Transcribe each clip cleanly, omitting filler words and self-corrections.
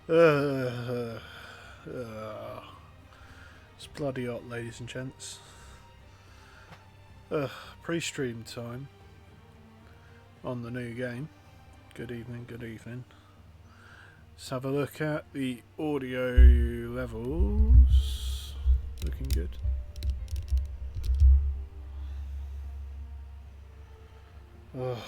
Uh, uh, it's bloody hot, ladies and gents. Pre-stream time on the new game. Good evening, good evening. Let's have a look at the audio levels. Looking good. Oh.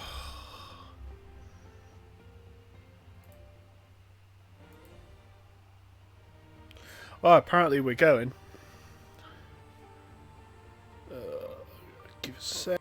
Oh, apparently we're going. Give us a sec.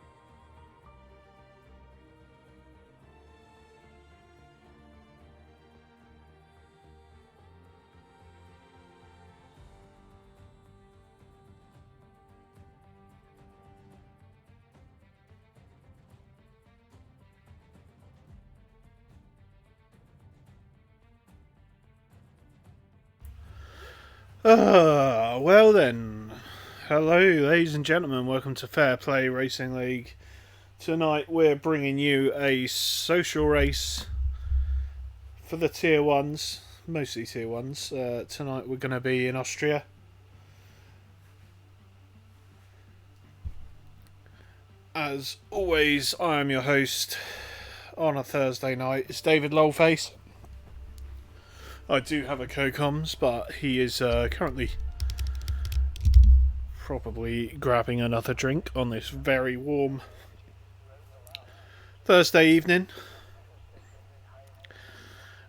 Well then. Hello, ladies and gentlemen. Welcome to Fair Play Racing League. Tonight we're bringing you a social race for the Tier 1s, mostly Tier 1s. Tonight we're going to be in Austria. As always, I am your host on a Thursday night. It's David Lolface. I do have a co-coms, but he is currently probably grabbing another drink on this very warm Thursday evening.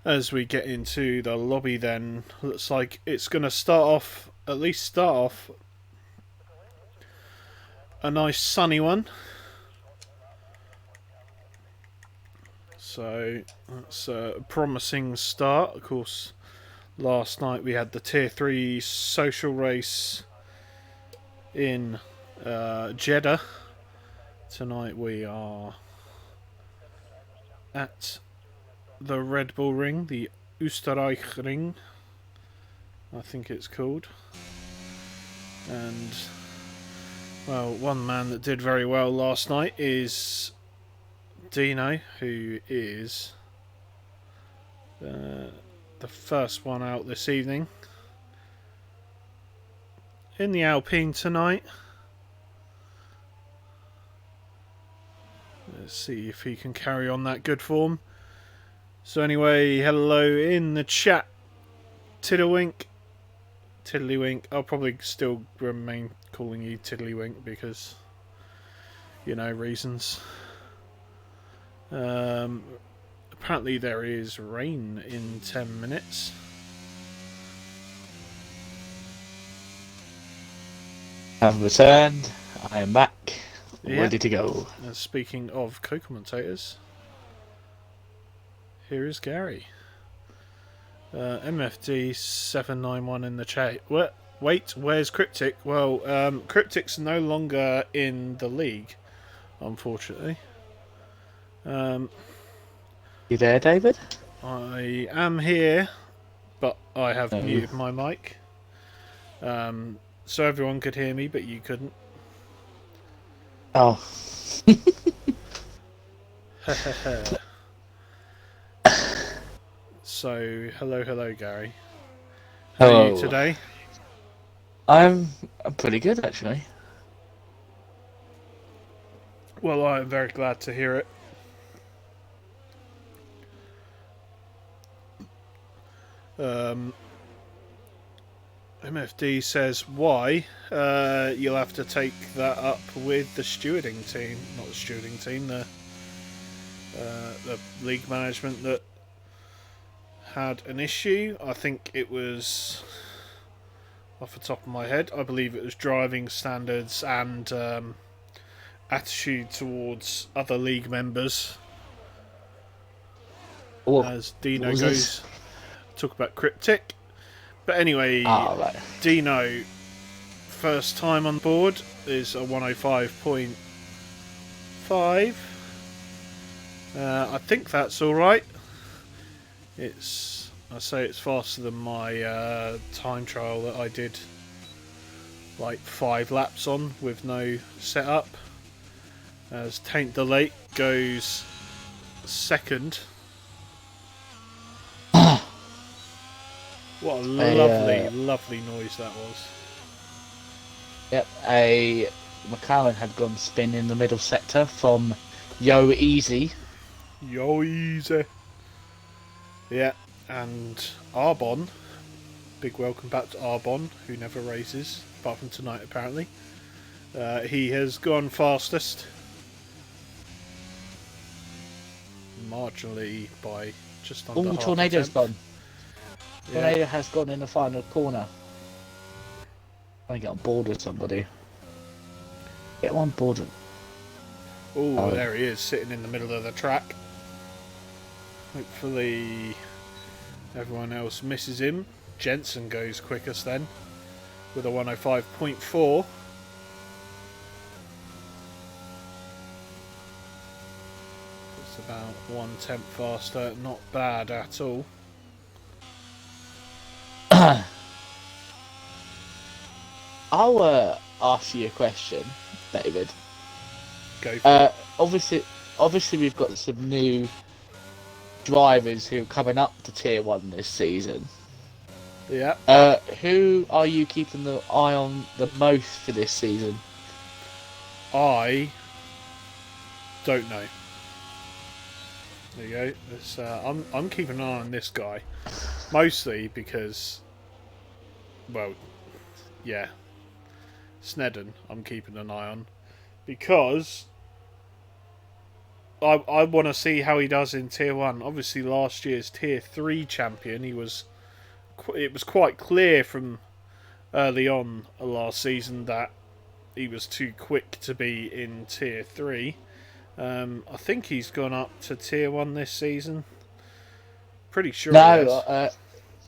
As we get into the lobby then, looks like it's going to at least start off a nice sunny one. So that's a promising start. Of course, last night we had the Tier 3 social race in Jeddah. Tonight we are at the Red Bull Ring, the Österreich Ring, I think it's called. And, well, one man that did very well last night is Dino, who is the first one out this evening. In the Alpine tonight. Let's see if he can carry on that good form. So anyway, hello in the chat. Tiddlywink. Tiddlywink. I'll probably still remain calling you Tiddlywink because, you know, reasons. Apparently there is rain in 10 minutes. I've returned. I am back. Ready to go. And speaking of co-commentators, here is Gary. MFD791 in the chat. Wait, where's Cryptic? Well, Cryptic's no longer in the league, unfortunately. You there, David? I am here, but I have muted my mic. So everyone could hear me, but you couldn't. Oh. So, hello, Gary. Hello. How are you today? I'm pretty good, actually. Well, I'm very glad to hear it. MFD says why. You'll have to take that up with the stewarding team, not the stewarding team, the league management that had an issue. I think it was, off the top of my head, I believe it was driving standards and attitude towards other league members. As Dino goes, talk about Cryptic. But anyway, right. Dino, first time on board, is a 105.5. I think that's alright. I say it's faster than my time trial that I did like 5 laps on with no setup. As Taint the Lake goes second. What a A lovely noise that was. a McLaren had gone spin in the middle sector from Yo Easy. Yo, easy. Yeah, and Arbon. Big welcome back to Arbon, who never races, apart from tonight apparently. He has gone fastest. Marginally by just under Oh, half a Tornado's tenth. gone. Yeah. Tornado has gone in the final corner. I get on board with somebody. Get on board with. Oh, there he is, sitting in the middle of the track. Hopefully everyone else misses him. Jensen goes quickest then, with a 105.4. It's about 1/10 faster, not bad at all. I'll ask you a question, David. Go for it. Obviously, we've got some new drivers who are coming up to Tier 1 this season. Yeah. Who are you keeping the eye on the most for this season? I don't know. There you go. I'm keeping an eye on this guy, mostly because, well, yeah, Snedden. I'm keeping an eye on because I want to see how he does in Tier 1. Obviously, last year's Tier 3 champion, it was quite clear from early on last season that he was too quick to be in Tier 3. I think he's gone up to Tier 1 this season. Pretty sure he has.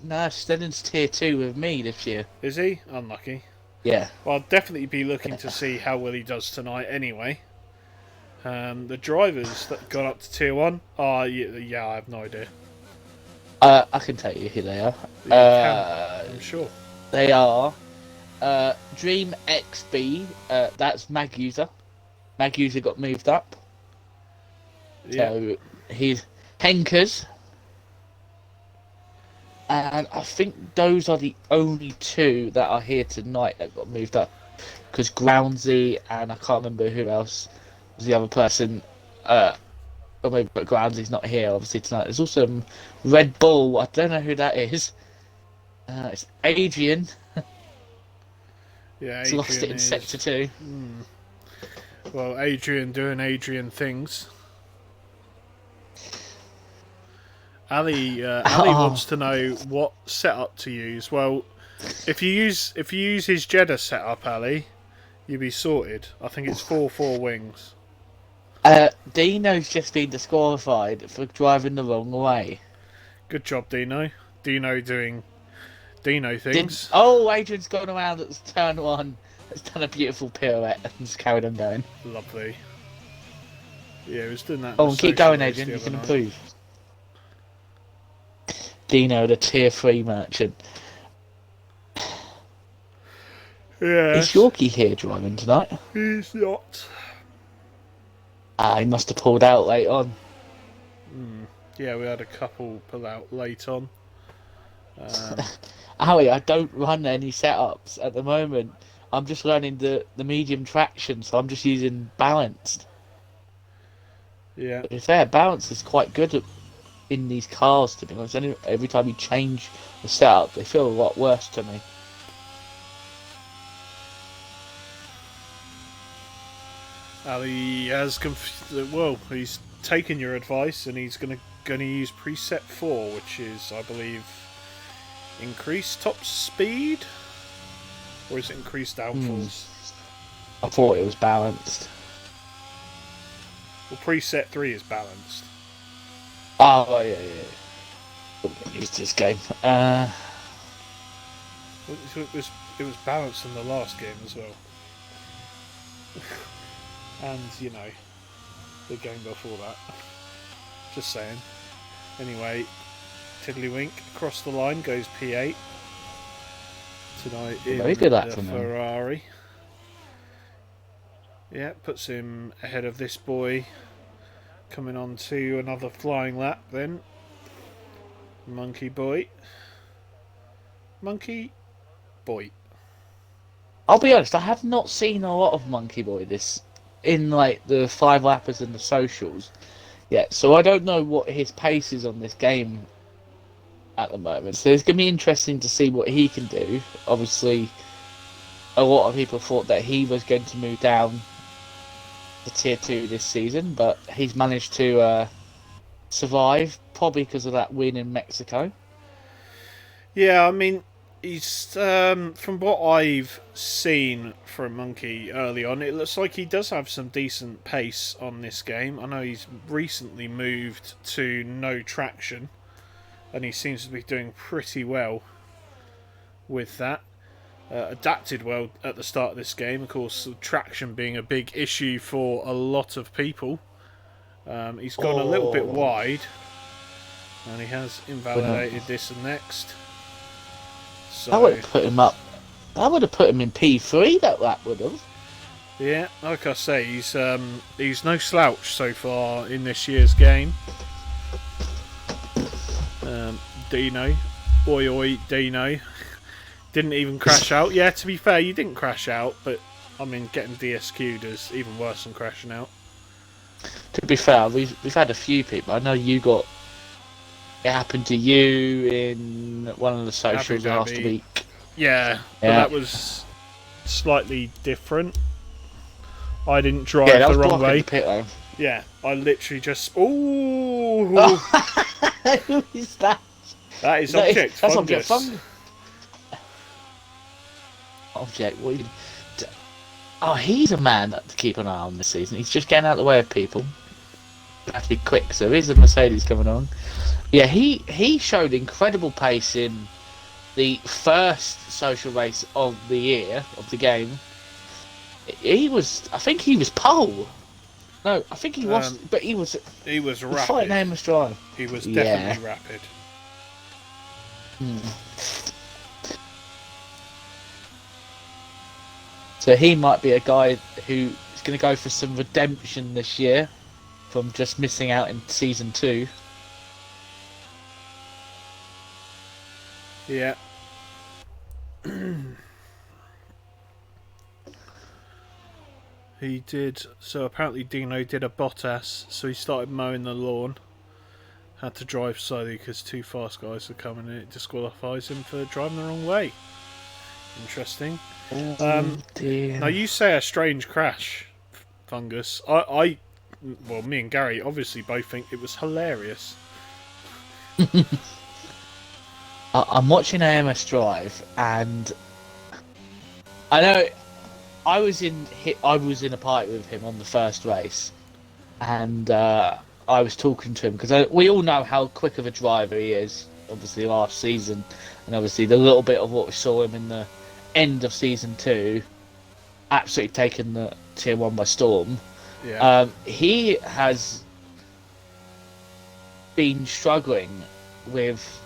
No, Snedden's Tier 2 with me this year. Is he? Unlucky. Yeah. Well, I'll definitely be looking to see how well he does tonight anyway. The drivers that got up to Tier 1, yeah, I have no idea. I can tell you who they are. You can, I'm sure. They are Dream XB, that's Mag User. Mag User got moved up. Yeah. So he's Henkers. And I think those are the only two that are here tonight that got moved up. Because Groundsy and I can't remember who else was the other person. But Groundsy's not here obviously tonight. There's also Red Bull. I don't know who that is. It's Adrian. Yeah, He's lost it in Sector 2. Well, Adrian doing Adrian things. Ali wants to know what setup to use. Well, if you use his Jeddah setup, Ali, you'll be sorted. I think it's 4 wings. Dino's just been disqualified for driving the wrong way. Good job, Dino. Dino doing Dino things. Adrian's gone around at turn 1. Has done a beautiful pirouette and just carried on going. Lovely. Yeah, he was doing that. Keep going, Adrian. You can improve. Dino, the Tier 3 merchant. Yeah. Is Yorkie here driving tonight? He's not. He must have pulled out late on. Yeah, we had a couple pull out late on. Ali, I don't run any setups at the moment. I'm just learning the medium traction, so I'm just using balanced. Yeah. But to be fair, balance is quite good in these cars, to be honest. Every time you change the setup, they feel a lot worse to me. Ali has he's taken your advice and he's gonna use preset 4, which is, I believe, increased top speed, or is it increased downforce? I thought it was balanced. Well, preset 3 is balanced. Oh yeah. Get used to this game. It was balanced in the last game as well. And, the game before that. Just saying. Anyway, Tiddlywink across the line goes P8 tonight in Very good the from him. Ferrari. Yeah, puts him ahead of this boy. Coming on to another flying lap then. Monkey Boy. Monkey Boy. I'll be honest, I have not seen a lot of Monkey Boy this in like the five lappers and the socials yet, so I don't know what his pace is on this game at the moment. So it's gonna be interesting to see what he can do. Obviously, a lot of people thought that he was going to move down to tier 2 this season, but he's managed to survive, probably because of that win in Mexico. Yeah, I mean, he's from what I've seen from Monkey early on, it looks like he does have some decent pace on this game. I know he's recently moved to no traction, and he seems to be doing pretty well with that. Adapted well at the start of this game, of course, traction being a big issue for a lot of people. He's gone a little bit wide, and he has invalidated this and next. So, That would have put him up. That would have put him in P3. That lap would have. yeah, like I say, he's no slouch so far in this year's game. Dino, oi, Dino, didn't even crash out. Yeah, to be fair, you didn't crash out, but I mean, getting DSQ'd is even worse than crashing out. To be fair, we've had a few people. I know you got. It happened to you in one of the socials last week. Yeah, but that was slightly different. I didn't drive the wrong way. The pit lane. Yeah, I literally just. Ooh! Who is that? That is Object That's Fungus. Object Fungus. Object, what? Oh, he's a man to keep an eye on this season. He's just getting out of the way of people. Have to be quick. So here's a Mercedes coming on. Yeah, he showed incredible pace in the first social race of the year of the game. I think he was pole. No, I think he was, but he was. He was rapid. Fighting aimless drive. He was definitely rapid. So he might be a guy who is going to go for some redemption this year from just missing out in season 2. Yeah. He did. So apparently Dino did a Bottas, so he started mowing the lawn. Had to drive slowly because 2 fast guys were coming and it disqualifies him for driving the wrong way. Interesting. Now you say a strange crash, Fungus. Well, me and Gary obviously both think it was hilarious. I'm watching AMS Drive, and I know I was in a party with him on the first race, and I was talking to him because we all know how quick of a driver he is. Obviously, last season, and obviously the little bit of what we saw him in the end of season 2, absolutely taken the tier 1 by storm. Yeah. He has been struggling with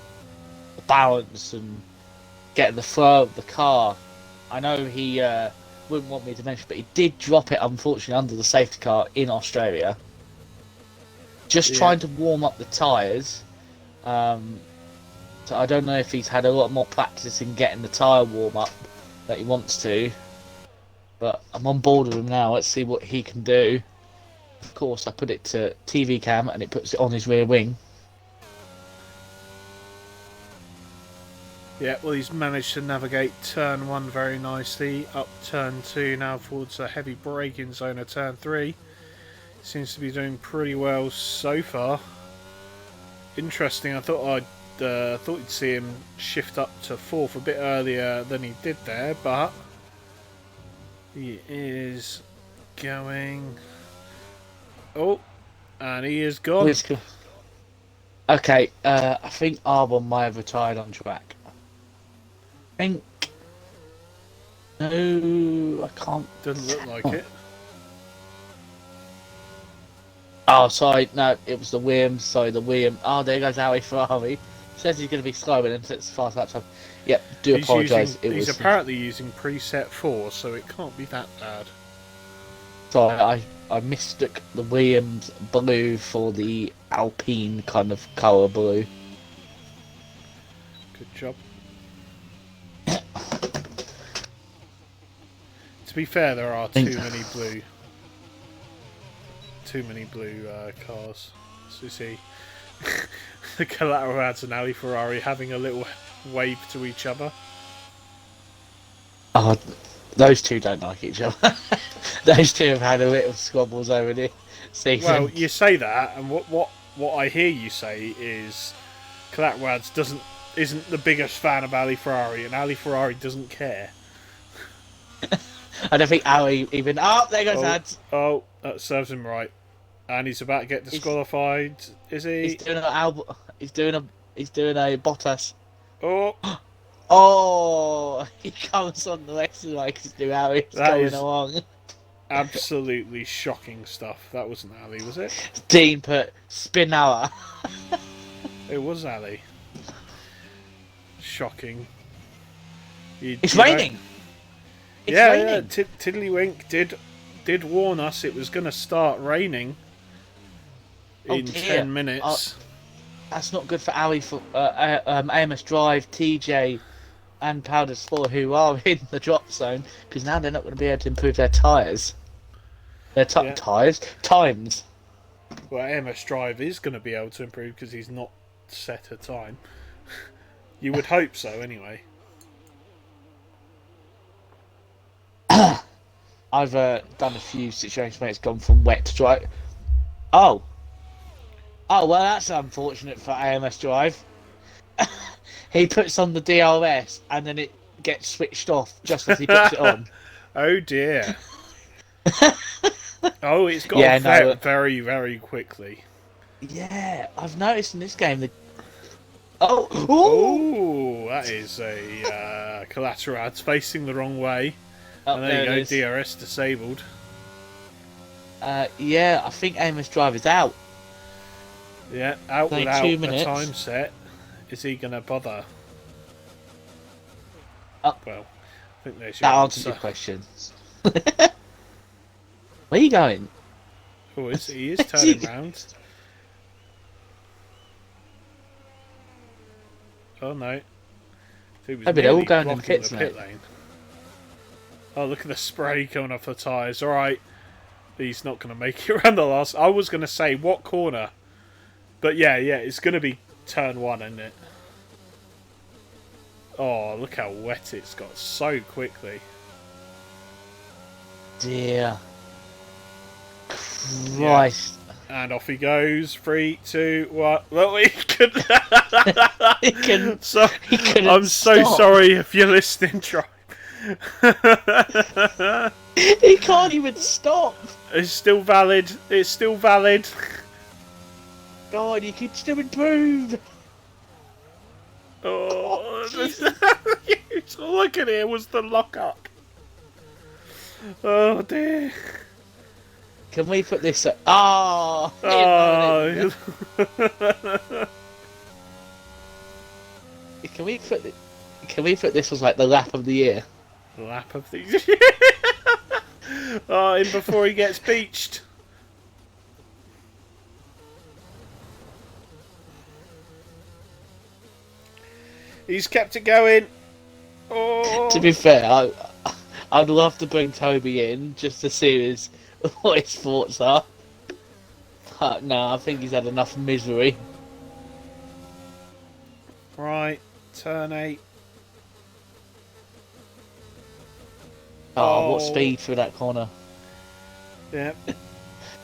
balance and getting the flow of the car. I know he wouldn't want me to mention, but he did drop it unfortunately under the safety car in Australia. Just trying to warm up the tyres. So I don't know if he's had a lot more practice in getting the tyre warm up that he wants to. But I'm on board with him now. Let's see what he can do. Of course, I put it to TV cam and it puts it on his rear wing. Yeah, well, he's managed to navigate turn 1 very nicely. Up turn 2 now towards a heavy braking zone of turn 3. Seems to be doing pretty well so far. Interesting. I thought you'd see him shift up to 4th a bit earlier than he did there, but he is going. Oh, and he is gone. Okay, I think Arbon might have retired on track. I think. No, I can't. Doesn't look like it. Oh, sorry, no, it was the Williams. Sorry, the Williams. Oh, there goes Howie Ferrari. Says he's going to be slow and then it's fast lap time. Yep, do apologise. He's apparently using preset 4, so it can't be that bad. Sorry, I mistook the Williams blue for the Alpine kind of colour blue. Good job. To be fair, there are Think- too many blue cars. So you see, the collateral ads and Ali Ferrari having a little wave to each other. Oh, those two don't like each other. Those two have had a little squabbles over the season. Well, you say that, and what I hear you say is collateral ads isn't the biggest fan of Ali Ferrari, and Ali Ferrari doesn't care. I don't think Ali even. Oh, there goes ads. Oh, that serves him right. And he's about to get disqualified. Is he? He's doing He's doing a Bottas. Oh, Oh, he comes on the rest of the way because how it's going along. absolutely shocking stuff. That wasn't Ali, was it? Dean put Spinella. It was Ali. Shocking. It's raining. It's raining. Tiddlywink did warn us it was going to start raining in 10 minutes. That's not good for Ali for AMS Drive, TJ, and Powder Sport, who are in the drop zone, because now they're not going to be able to improve their tyres. Their times. Well, AMS Drive is going to be able to improve because he's not set a time. You would hope so, anyway. I've done a few situations where it's gone from wet to dry. Oh, well, that's unfortunate for AMS Drive. He puts on the DRS and then it gets switched off just as he puts it on. Oh dear. Oh, it's got very, very quickly. Yeah, I've noticed in this game that. Oh, that is a collateral ads facing the wrong way. Oh, and there you go, DRS disabled. Yeah, I think AMS Drive is out. Yeah, out Like without 2 minutes. a time set. Is he going to bother? Oh. Well, I think there's your That answers your question. Where are you going? Oh, he is turning round. Oh no. He was Maybe they're all nearly going in blocking pits, the pit lane. Oh, look at the spray coming off the tyres. Alright. He's not going to make it around the last. I was going to say, what corner? But yeah, it's going to be turn 1, isn't it? Oh, look how wet it's got so quickly. Dear Christ. Yeah. And off he goes. 3, 2, 1. Well, he could. I'm so sorry if you're listening, Tribe. He can't even stop. It's still valid. It's still valid. God, you could still improve. Oh, look at it. Was the lockup? Oh dear. Can we put this? Can we put this as like the lap of the year? Lap of the year. Oh, in before he gets beached. He's kept it going. Oh. To be fair, I'd love to bring Toby in just to see what his thoughts are. But no, I think he's had enough misery. Right, turn 8. Oh, what speed through that corner. Yep.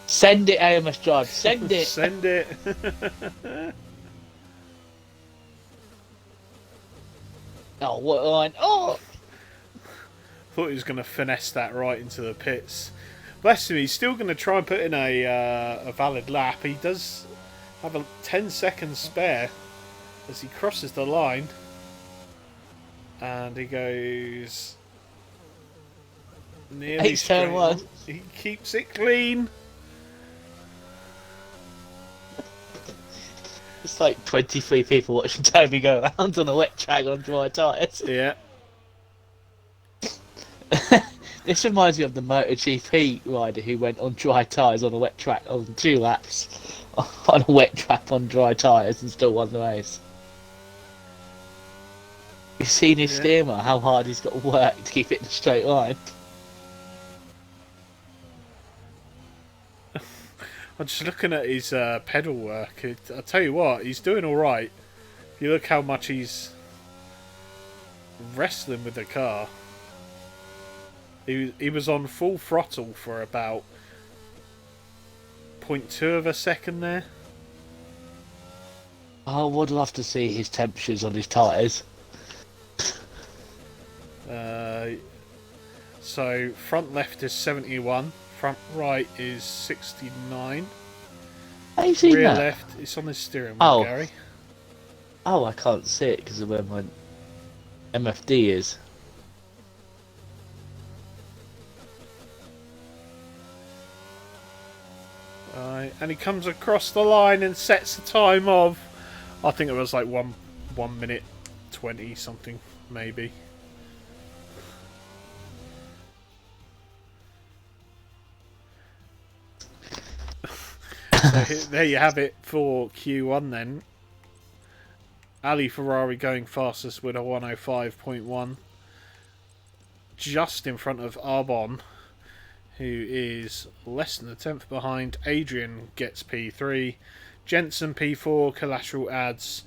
Send it, AMS Drive. Send it. Send it. Oh, what a line. Oh! Thought he was going to finesse that right into the pits. Bless him, he's still going to try and put in a valid lap. He does have a 10 seconds spare as he crosses the line. And he goes nearly turn 1. He keeps it clean. It's like 23 people watching Toby go around on a wet track on dry tyres. Yeah. This reminds me of the MotoGP rider who went on dry tyres on a wet track on 2 laps on a wet track on dry tyres and still won the race. You've seen his steamer, how hard he's got to work to keep it in a straight line. I'm just looking at his pedal work. I tell you what, he's doing all right. If you look how much he's wrestling with the car. He was on full throttle for about 0.2 of a second there. I would love to see his temperatures on his tyres. So front left is 71, front right is 69. Have you seen Rear that? left is on the steering wheel, Oh. Gary. Oh, I can't see it because of where my MFD is. Right, and he comes across the line and sets the time of, I think it was like 1 minute 20 something, maybe. So there you have it for Q1 then. Ali Ferrari going fastest with a 105.1. Just in front of Arbon, who is less than a tenth behind. Adrian gets P3. Jensen P4. Collateral adds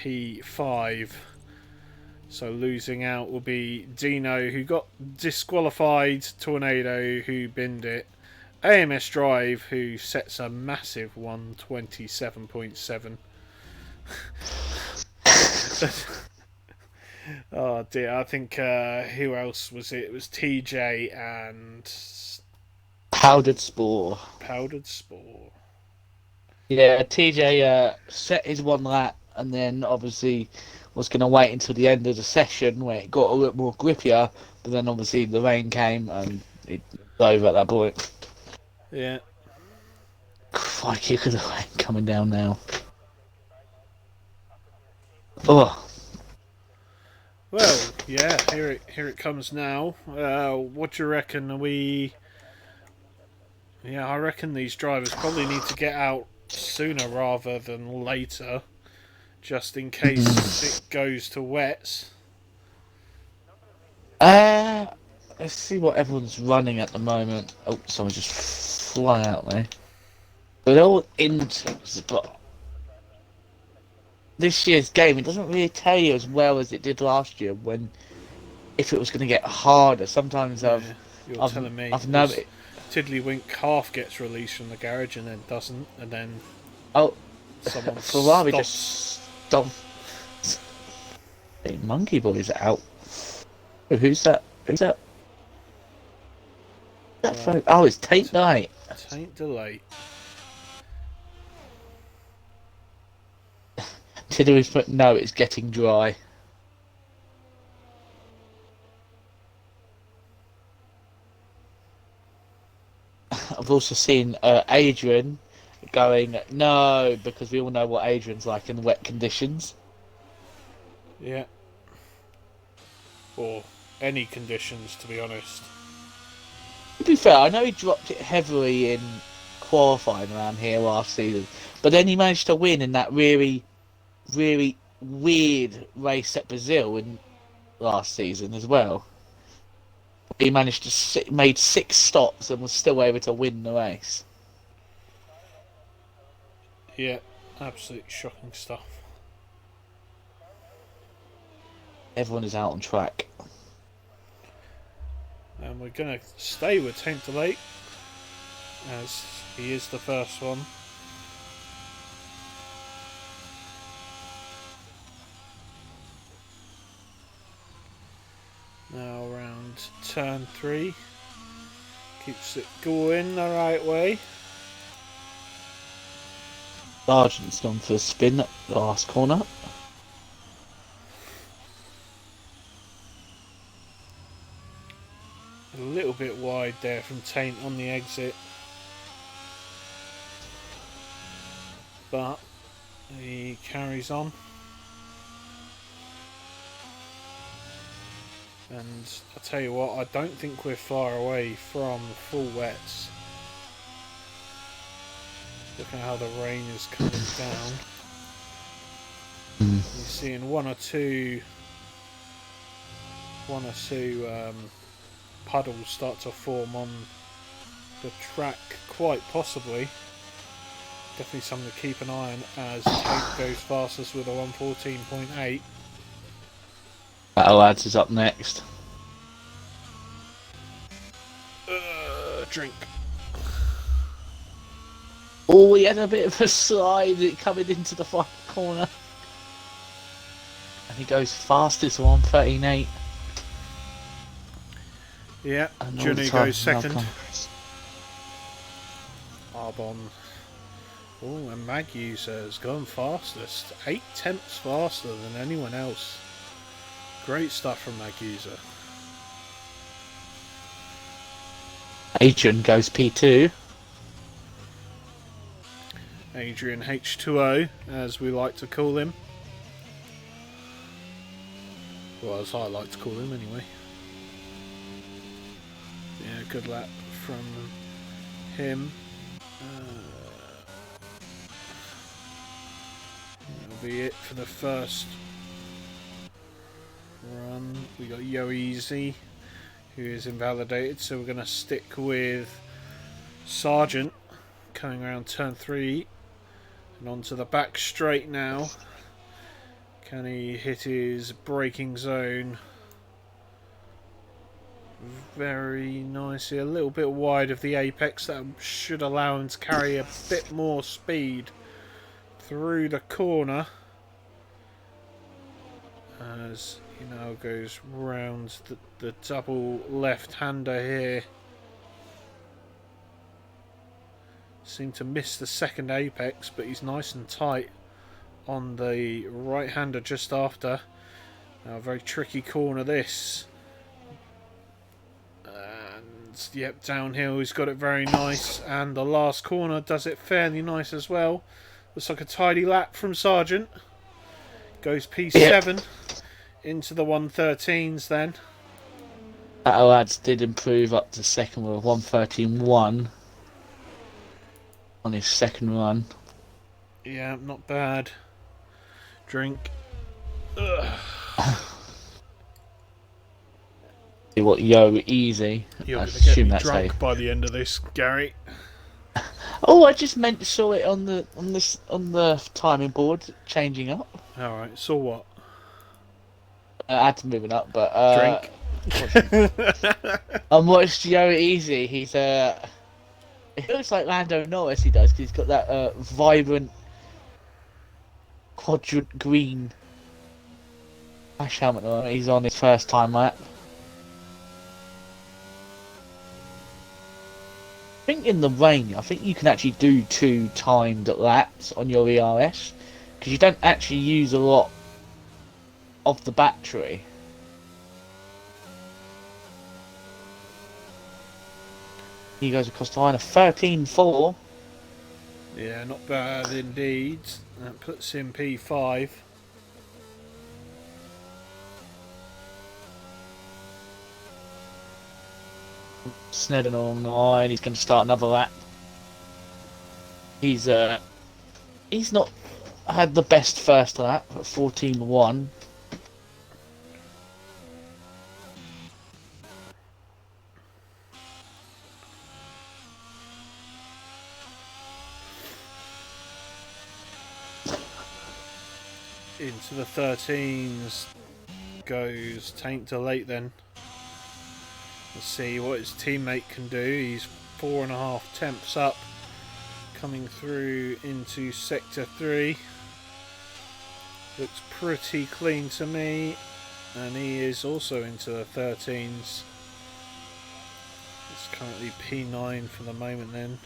P5. So losing out will be Dino, who got disqualified. Tornado, who binned it. AMS Drive, who sets a massive 127.7. Oh dear, I think who else was it? It was TJ and Powdered Spore. Powdered Spore. Yeah, TJ set his one lap and then obviously was going to wait until the end of the session where it got a little more grippier, but then obviously the rain came and it was over at that point. Yeah. Crikey, look at the rain coming down now. Oh. Well, yeah, here it comes now. What do you reckon? Yeah, I reckon these drivers probably need to get out sooner rather than later, just in case it goes to wets. Let's see what everyone's running at the moment. Oh, someone just fly out there. But they're all intakes, but this year's game, it doesn't really tell you as well as it did last year when if it was going to get harder. Sometimes Yeah, you're telling me. I've noticed. Tiddlywink half gets released from the garage and then doesn't, and then Oh, someone Ferrari stops. just stopped. Hey, Monkey Boy's out. Who's that? Who's that? Oh, it's Tate Knight. Taint delay. Tiddly's put no, it's getting dry. I've also seen Adrian going no because we all know what Adrian's like in wet conditions. Yeah. Or any conditions, to be honest. To be fair, I know he dropped it heavily in qualifying around here last season, but then he managed to win in that really, really weird race at Brazil in last season as well. He managed to made 6 stops and was still able to win the race. Yeah, absolutely shocking stuff. Everyone is out on track. And we're going to stay with Taint Delay, as he is the first one. Now around turn 3. Keeps it going the right way. Sargent's gone for a spin at the last corner. A little bit wide there from Taint on the exit. But he carries on. And I tell you what, I don't think we're far away from full wets. Look at how the rain is coming down. You're seeing one or two puddles start to form on the track, quite possibly. Definitely something to keep an eye on as Tate goes fastest with a 114.8. Battle Lads is up next. Drink. Oh, he had a bit of a slide coming into the final corner. And he goes fastest 113.8. Yeah, And Junie goes second. Arbon. Oh, and Magusa has gone fastest. 8/10 faster than anyone else. Great stuff from Magusa. Adrian goes P2. Adrian H2O, as we like to call him. Well, as I like to call him anyway. Yeah, good lap from him. That'll be it for the first run. We got Yo Easy, who is invalidated, so we're going to stick with Sargent coming around turn 3 and onto the back straight now. Can he hit his braking zone very nicely? A little bit wide of the apex. That should allow him to carry a bit more speed through the corner as he now goes round the double left-hander here. Seemed to miss the second apex, but he's nice and tight on the right-hander just after. Now a very tricky corner this. And yep, downhill he's got it very nice, and the last corner does it fairly nice as well. Looks like a tidy lap from Sargent. Goes P7 into the 113s then. Battle Lads did improve up to second with 113.1 on his second run. Yeah, not bad. Drink. See what Yo Easy. You're I going to get assume me that's drunk how. by the end of this, Gary. Oh, I just saw it on the timing board changing up. All right. So what? I had to move it up, but Drink. I watched Yo Easy. He's It looks like Lando Norris. He does, because he's got that vibrant quadrant green crash helmet on. He's on his first time lap. I think in the rain, I think you can actually do 2 timed laps on your ERS, because you don't actually use a lot of the battery. He goes across the line of 13.4. Yeah, not bad indeed. That puts him P5. Snedden on the line. He's going to start another lap. He's not had the best first lap at 14.1. Into the 13s goes Taint to late then. Let's see what his teammate can do. He's 4.5 temps up, coming through into sector 3. Looks pretty clean to me, and he is also into the 13s. It's currently P9 for the moment then,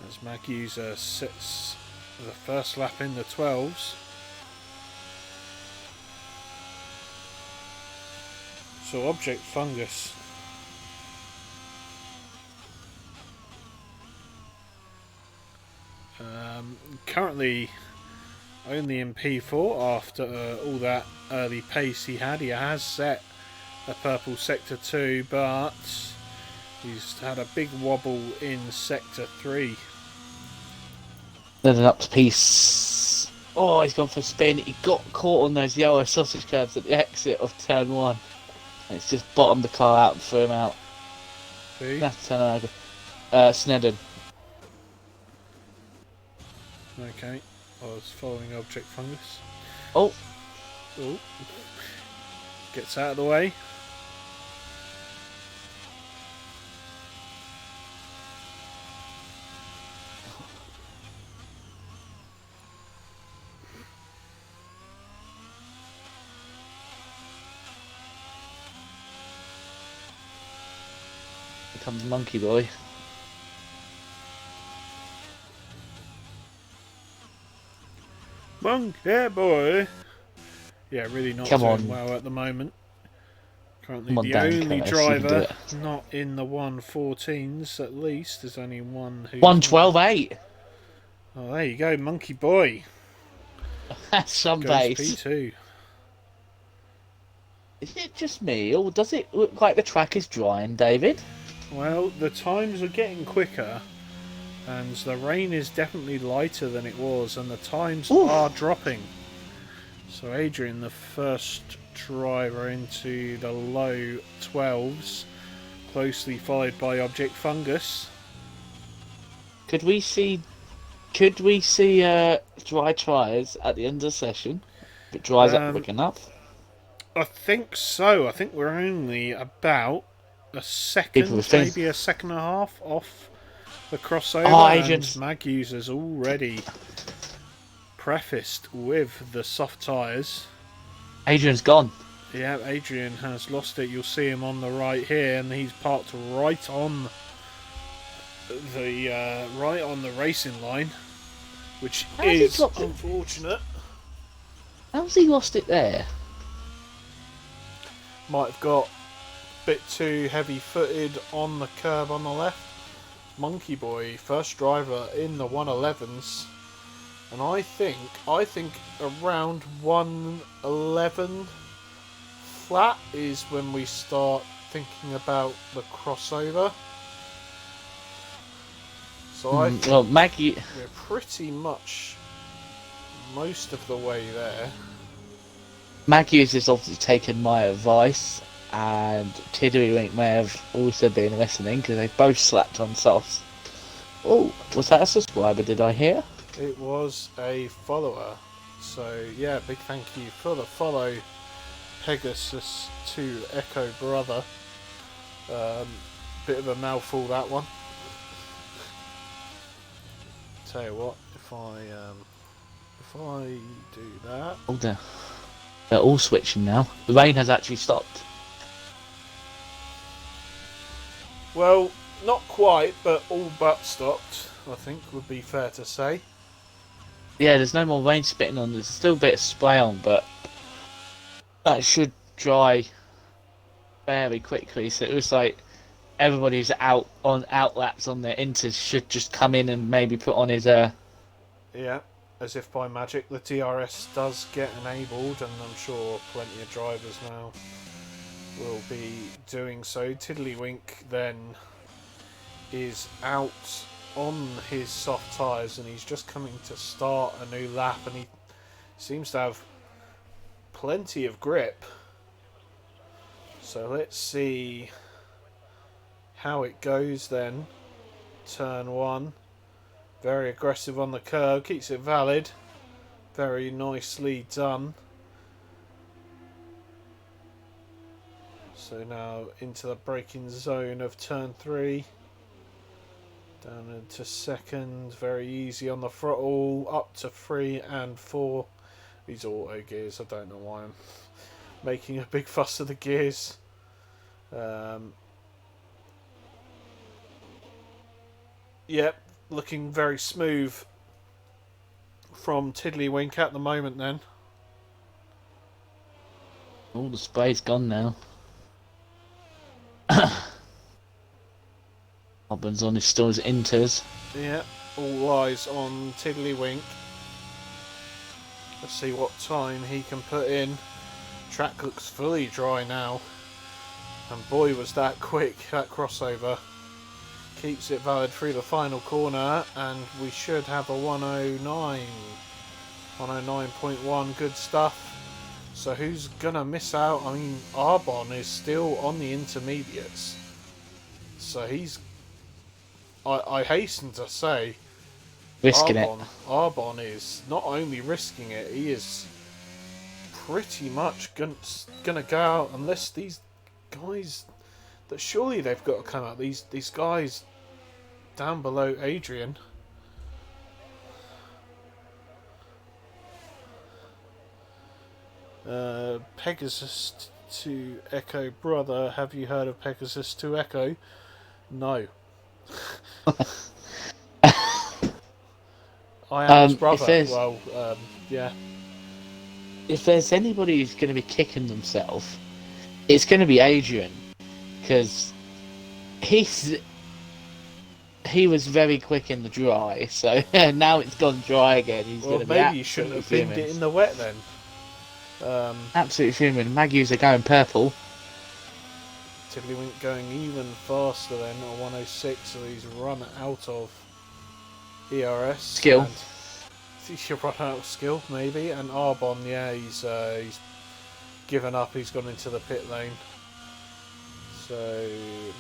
as Magusa sets the first lap in the 12s. So Object Fungus. Currently only in P4 after all that early pace he had. He has set a purple sector 2, but he's had a big wobble in sector 3. Then up to piece. Oh, he's gone for a spin. He got caught on those yellow sausage curves at the exit of turn 1. And it's just bottomed the car out and threw him out. Who? That's turn over. Snedden. Okay. I was following object fungus. Oh, Oh. Gets out of the way. here comes Monkey Boy. Monkey boy. Yeah, really not Come doing on. well at the moment. Currently Come on, the Dan only Curtis, you can do driver it. not in the 114s at least. There's only one who's 112.8. Oh, there you go, Monkey Boy. That's some Goes pace. P2. Is it just me, or does it look like the track is drying, David? Well, the times are getting quicker, and the rain is definitely lighter than it was, and the times Oof. are dropping. So Adrian, the first driver into the low 12s, closely followed by Object Fungus. Could we see dry tyres at the end of the session? If it dries up quick enough. I think so. I think we're only about a People second, think. maybe a second and a half off the crossover, Oh, and Adrian's Mag users already prefaced with the soft tyres. gone. Yeah, Adrian has lost it. You'll see him on the right here, and he's parked right on the racing line, which is unfortunate. How's he lost it there? Might have got a bit too heavy-footed on the curb on the left. Monkey Boy, first driver in the 111s, and I think around 111 flat is when we start thinking about the crossover. So I think Well, Maggie. we're pretty much most of the way there. Maggie has obviously taken my advice, and Tiddlywink may have also been listening because they both slapped on softs. Oh, was that a subscriber? Did I hear? It was a follower. So yeah, big thank you for the follow, Pegasus to Echo Brother. Bit of a mouthful, that one. Tell you what, if I do that. Oh, they're all switching now. The rain has actually stopped. Well, not quite, but all but stopped, I think would be fair to say. Yeah, there's no more rain spitting on. There's still a bit of spray on, but that should dry very quickly. So it looks like everybody who's out on outlaps on their inters should just come in and maybe put on his Yeah, as if by magic, the DRS does get enabled, and I'm sure plenty of drivers now will be doing so. Tiddlywink then is out on his soft tyres, and he's just coming to start a new lap, and he seems to have plenty of grip. So let's see how it goes then. Turn 1. Very aggressive on the curve, keeps it valid. Very nicely done. So now into the braking zone of turn 3. Down into second, very easy on the throttle, up to 3 and 4. These auto gears, I don't know why I'm making a big fuss of the gears. Yep, looking very smooth from Tiddlywink at the moment then. all the spray's gone now. Robbins on his still his inters. Yeah, all eyes on Tiddlywink. Let's see what time he can put in. Track looks fully dry now. And boy was that quick, that crossover. Keeps it valid through the final corner, and we should have a 109. 109.1, good stuff. So who's gonna miss out? I mean, Arbon is still on the intermediates. So he's... I hasten to say, risking it. Arbon is not only risking it, he is pretty much gonna go out unless these guys that surely they've got to come out. These guys down below Adrian. Pegasus to Echo brother. Have you heard of Pegasus to Echo? No. I am his brother. Well, yeah. If there's anybody who's going to be kicking themselves, it's going to be Adrian, because he was very quick in the dry, so now it's gone dry again. He's going to be maybe you shouldn't have binned it in the wet then. Absolutely fuming. Magus are going purple. Tiddlywink going even faster than a 106, so he's run out of ERS. Skill. He should run out of skill, maybe. And Arbon, yeah, he's given up. He's gone into the pit lane. So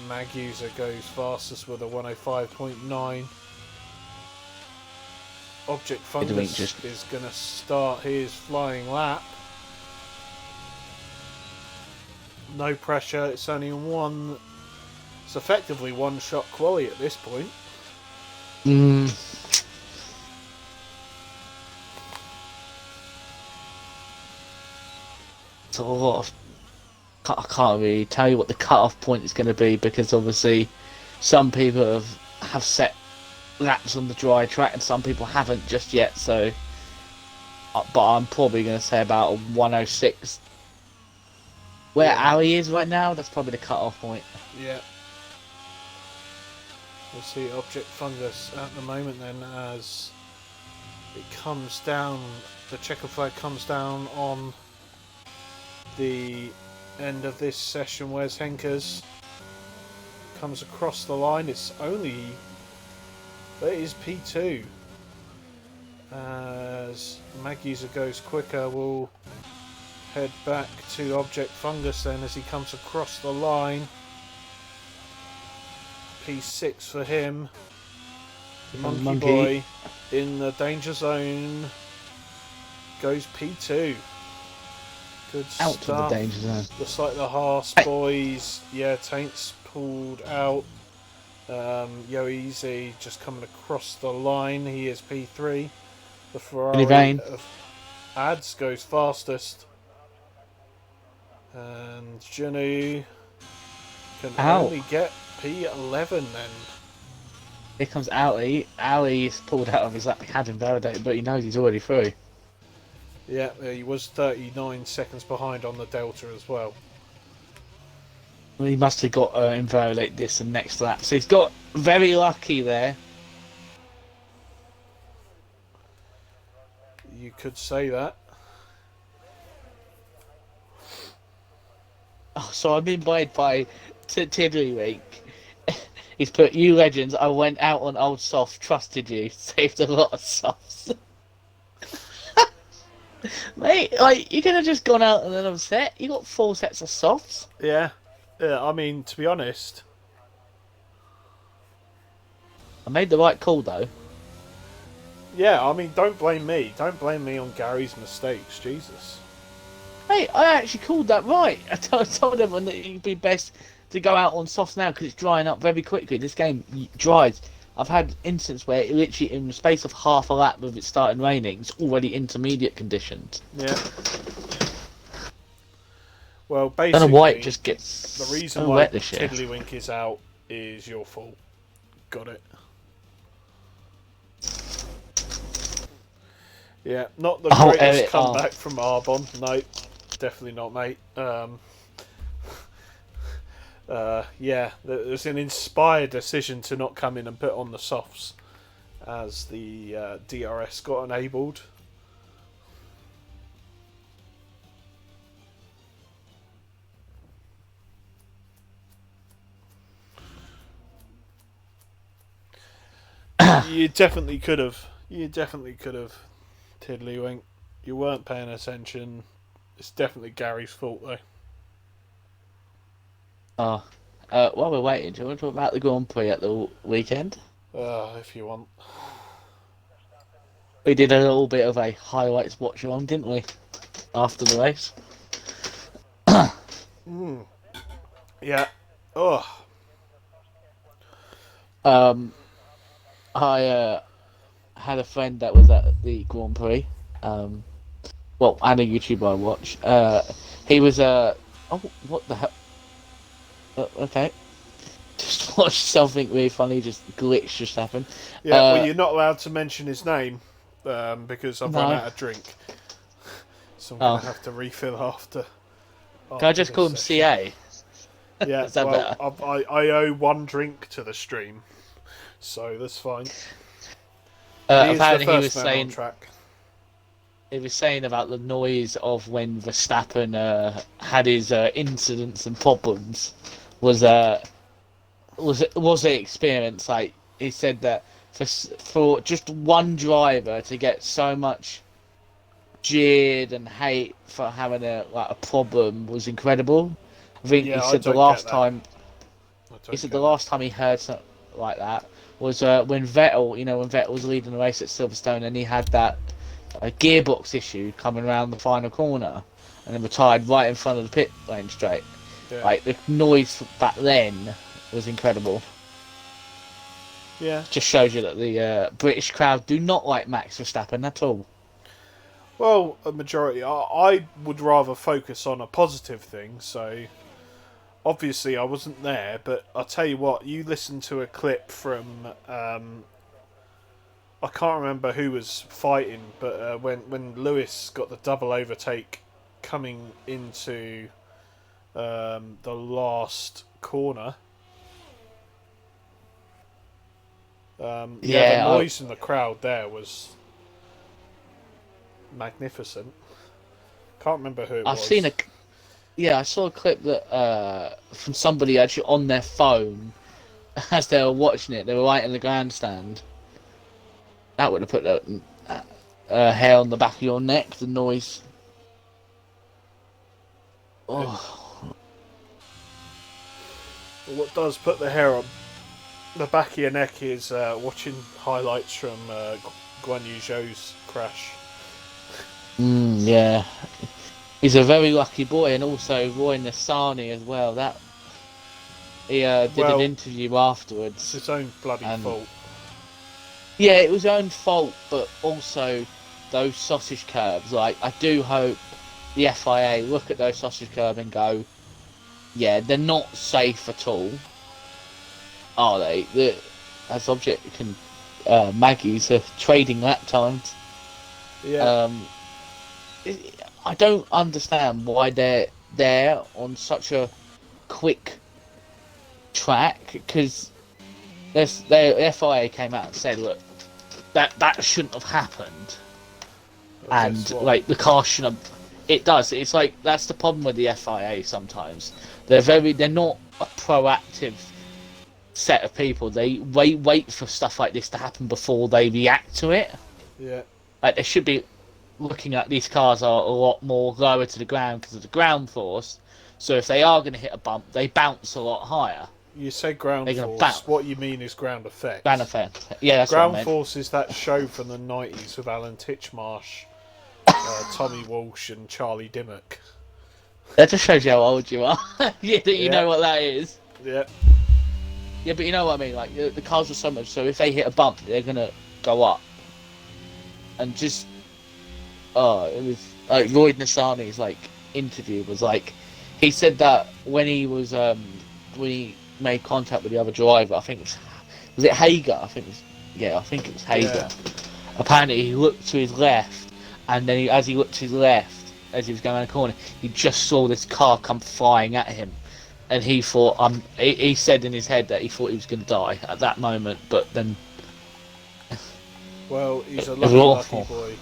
Magusa goes fastest with a 105.9. Object Fungus is going to start his flying lap. No pressure. It's only one. It's effectively one shot quali at this point. It's a lot of. I can't really tell you what the cut-off point is going to be, because obviously some people have set laps on the dry track and some people haven't just yet. So, but I'm probably going to say about a 106. Where Ali is right now, that's probably the cut-off point. Yeah. We'll see Object Fungus at the moment then, as it comes down, the checker flag comes down on the end of this session. Where's Henkers? Comes across the line. It is P2. As Magusa goes quicker, we'll head back to Object Fungus then as he comes across the line. P6 for him. Monkey Boy in the danger zone goes P2. Good out stuff. Of the danger zone. Looks like the Haas boys. Yeah, Taint's pulled out. Yo Easy just coming across the line. He is P3. The Ferrari of Ads goes fastest. And Janu can only get P11 then. Here comes Ali. Ali's pulled out of his lap. He had invalidated, but he knows he's already through. Yeah, he was 39 seconds behind on the Delta as well. Well, he must have got invalidate this and next lap. So he's got very lucky there. You could say that. Oh, so I'm invited by Tiddlywink. He's put, "You legends, I went out on old soft, trusted you, saved a lot of softs." Mate, like, you could have just gone out and then upset. You got 4 sets of softs. Yeah. I mean, to be honest, I made the right call though. Yeah, I mean, don't blame me. Don't blame me on Gary's mistakes. Jesus. Hey, I actually called that right. I told everyone that it'd be best to go out on softs now because it's drying up very quickly. This game dries. I've had instances where it literally, in the space of half a lap of it starting raining, it's already intermediate conditions. Yeah. Well, basically, I don't know why it just gets the reason so why wet this year. Tiddlywink is out is your fault. Got it. Yeah, not the greatest comeback from Arbon. No, definitely not, mate. Yeah, there's an inspired decision to not come in and put on the softs as the DRS got enabled. You definitely could have. You definitely could have. Tiddlywink. You weren't paying attention. It's definitely Gary's fault, though. While we're waiting, do you want to talk about the Grand Prix at the weekend? If you want. We did a little bit of a highlights watch on, didn't we? After the race. Yeah. Oh. Um, I had a friend that was at the Grand Prix. Um, well, and a YouTuber I watch. He was oh, what the hell? Okay, just watched something really funny. Just glitch just happened. Yeah. Well, you're not allowed to mention his name because I've run No. out of drink, so I'm gonna Oh, have to refill after can I after just this call him session. CA? Yeah. Is that Well, better? I owe one drink to the stream, so that's fine. He is the Apparently, first man on track. he was saying about the noise of when Verstappen had his incidents and problems was was an experience. Like he said that for just one driver to get so much jeered and hate for having a problem was incredible. I think he Yeah, I said the don't get last that. time I he don't said the get that. last time he heard something like that was when Vettel, when Vettel was leading the race at Silverstone and he had that gearbox issue coming around the final corner and then retired right in front of the pit lane straight. Yeah. Like the noise back then was incredible. Yeah. Just shows you that the British crowd do not like Max Verstappen at all. Well, a majority. I would rather focus on a positive thing. So obviously, I wasn't there, but I'll tell you what. You listen to a clip from. I can't remember who was fighting, but when Lewis got the double overtake coming into the last corner. Yeah, the Yeah, noise in the crowd there was magnificent. Can't remember who it I've seen was. a yeah, I saw a clip that from somebody actually on their phone as they were watching it. They were right in the grandstand. That would have put the hair on the back of your neck. The noise. Oh, What does put the hair on the back of your neck is watching highlights from Guan Yu Zhou's crash. yeah. He's a very lucky boy, and also Roy Nassani as well. That he did an Well, interview it's afterwards, his own bloody and fault. yeah, it was his own fault, but also those sausage curbs. Like, I do hope the FIA look at those sausage curbs and go, yeah, they're not safe at all, are they? As object can Maggie's are trading lap times. Yeah, Um, I don't understand why they're there on such a quick track because the FIA came out and said, look, that shouldn't have happened, well, guess and what? like the car shouldn't have. It does. It's like that's the problem with the FIA. Sometimes they're not a proactive set of people. They wait for stuff like this to happen before they react to it. Yeah, Like they should be looking at these cars are a lot more lower to the ground because of the ground force. So if they are going to hit a bump, they bounce a lot higher. you say ground They're going to force. bounce. What you mean is ground Ground effect. effect. Yeah, that's what I Ground meant. force is that show from the '90s with Alan Titchmarsh, Tommy Walsh, and Charlie Dimmock. That just shows you how old you are. Yeah, that you Yeah, know what that is. yeah, Yeah, but you know what I mean. Like the cars are so much. So if they hit a bump, they're gonna go up. And just it was like Roy Nassani's like interview was like he said that when he was when he made contact with the other driver, I think was it Hager? I think it was Hager. yeah. Apparently he looked to his left, and then as he looked to his left as he was going around the corner, he just saw this car come flying at him, and he thought he said in his head that he thought he was going to die at that moment, but then Well, he's a it was lucky awful. boy.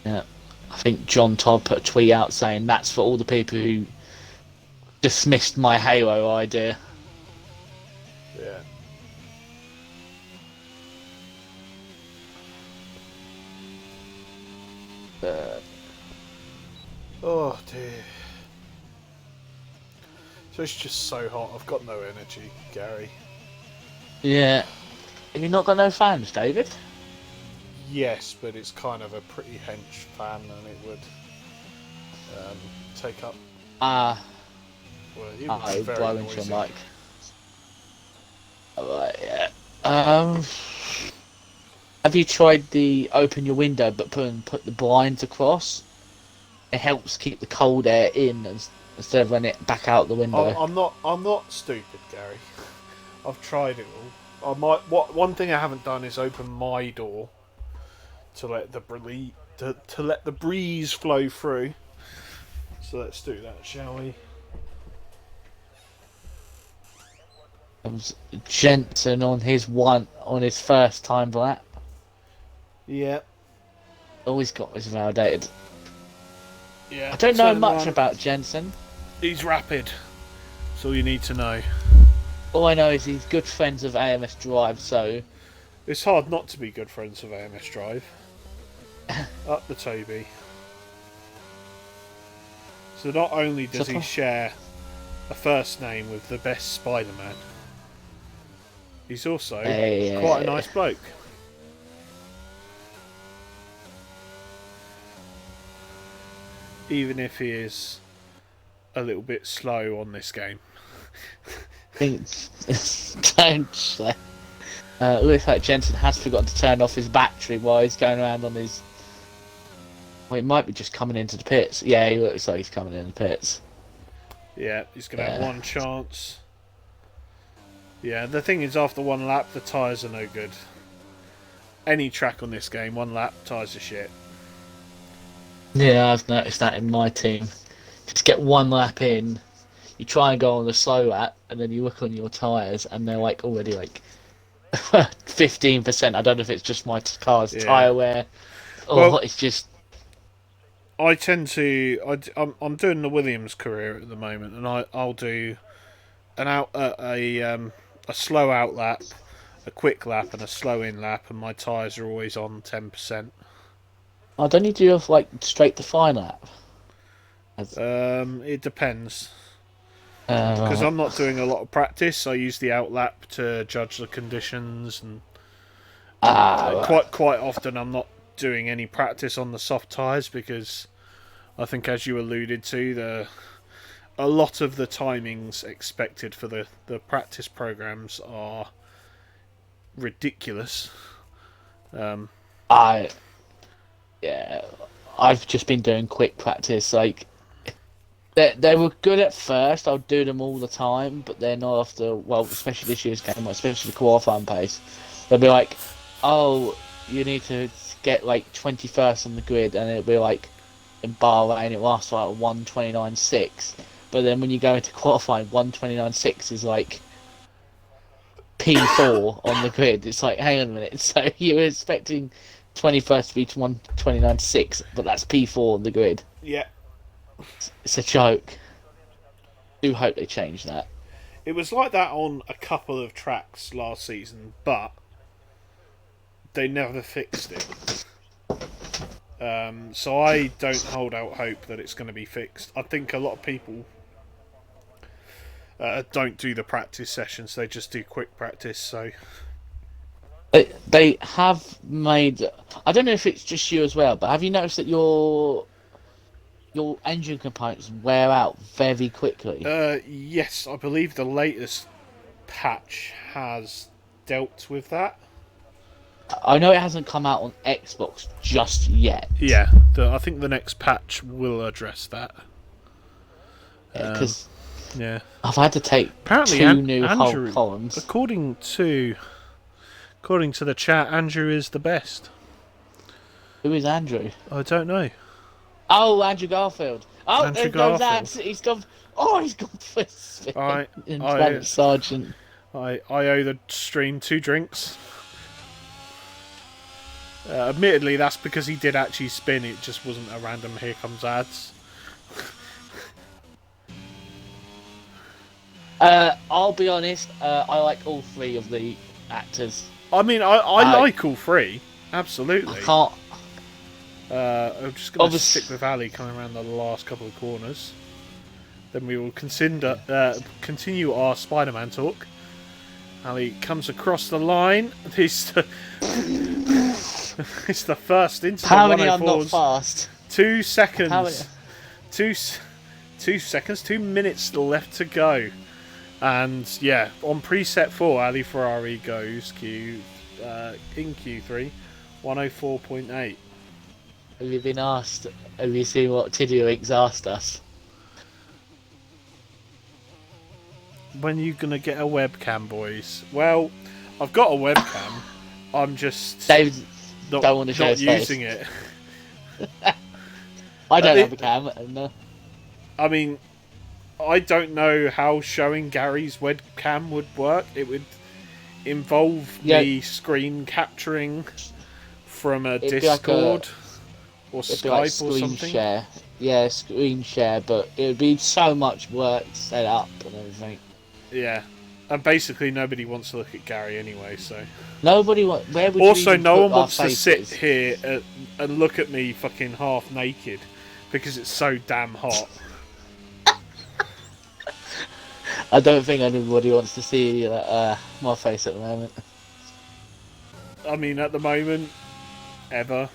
Yeah, I think John Todd put a tweet out saying that's for all the people who dismissed my Halo idea. Yeah. Uh, Oh dear. So it's just so hot. I've got no energy, Gary. yeah, have you not got no fans, David? Yes, but it's kind of a pretty hench fan, and it would take up. Ah, Well, it would be I very blow into noisy. your mic. Alright, yeah. Um, have you tried the open your window but put the blinds across? It helps keep the cold air in instead of running it back out the window. I'm not stupid, Gary. I've tried it all. One thing I haven't done is open my door to let to let the breeze flow through. So let's do that, shall we? It was Jensen on his first time lap. Yeah. Always got this validated. Yeah. I don't know turn much one. about Jensen. He's rapid. That's all you need to know. All I know is he's good friends of AMS Drive, so It's hard not to be good friends with AMS Drive. Up the Toby. So not only does he share a first name with the best Spider-Man, he's also quite a nice bloke. Even if he is a little bit slow on this game. don't say. Looks like Jensen has forgotten to turn off his battery while he's going around on his. Well, he might be just coming into the pits. Yeah, he looks like he's coming in the pits. Yeah, he's going to have one chance. Yeah, the thing is, after one lap, the tyres are no good. Any track on this game, one lap, tyres are shit. Yeah, I've noticed that in my team. Just get one lap in, you try and go on the slow lap, and then you look on your tyres, and they're like already like 15%. I don't know if it's just my car's tyre wear, or it's just. I tend to. I'm doing the Williams career at the moment, and I'll do a slow out lap, a quick lap, and a slow in lap, and my tyres are always on 10%. I don't need to do like straight to fine lap. It depends. Because I'm not doing a lot of practice, I use the out lap to judge the conditions, and quite often I'm not doing any practice on the soft tyres because I think, as you alluded to, a lot of the timings expected for the practice programs are ridiculous. I've just been doing quick practice. Like they were good at first. I'll do them all the time, but then after, well, especially this year's game, especially the qualifying pace, they'll be like, "Oh, you need to get like 21st on the grid," and it'll be like in Bahrain it lasts like 1:29.6. But then when you go into qualifying, 1:29.6 is like P4 on the grid. It's like, hang on a minute. So you were expecting 21st to be 1:29.6, but that's P4 on the grid. Yeah. It's a joke. I do hope they change that. It was like that on a couple of tracks last season, but they never fixed it. So I don't hold out hope that it's going to be fixed. I think a lot of people don't do the practice sessions; they just do quick practice. So they have made. I don't know if it's just you as well, but have you noticed that your engine components wear out very quickly? Yes, I believe the latest patch has dealt with that. I know it hasn't come out on Xbox just yet. Yeah, I think the next patch will address that. Because I've had to take two new whole columns. According to the chat, Andrew is the best. Who is Andrew? I don't know. Oh, Andrew Garfield. Oh, Andrew there Garfield. goes He's gone. Oh, he's gone for a spin. Sergeant. I owe the stream 2 drinks. Admittedly, that's because he did actually spin. It just wasn't a random "here comes ads." I'll be honest. I like all three of the actors. I mean, I like all three. Absolutely. I can't. I'm just going to stick with Ali coming around the last couple of corners. Then we will continue our Spider-Man talk. Ali comes across the line. It's the first into the Apparently I'm not 104s. fast. 2 seconds. Apparently... 2 minutes left to go. And yeah, on preset 4, Ali Ferrari goes in Q3, 104.8. Have you been asked? Have you seen what Tiddlywinks asked us? When are you going to get a webcam, boys? Well, I've got a webcam. I'm just David not, don't want to show not his using face. it. I don't have a cam. And, I mean, I don't know how showing Gary's webcam would work. It would involve me screen capturing from a Discord or Skype or something. Share. Yeah, screen share, but it would be so much work to set up and everything. Yeah, and basically nobody wants to look at Gary anyway, so... Nobody wants... Where would also, you no one wants faces? to sit here and look at me fucking half naked because it's so damn hot. I don't think anybody wants to see my face at the moment. I mean, at the moment, ever.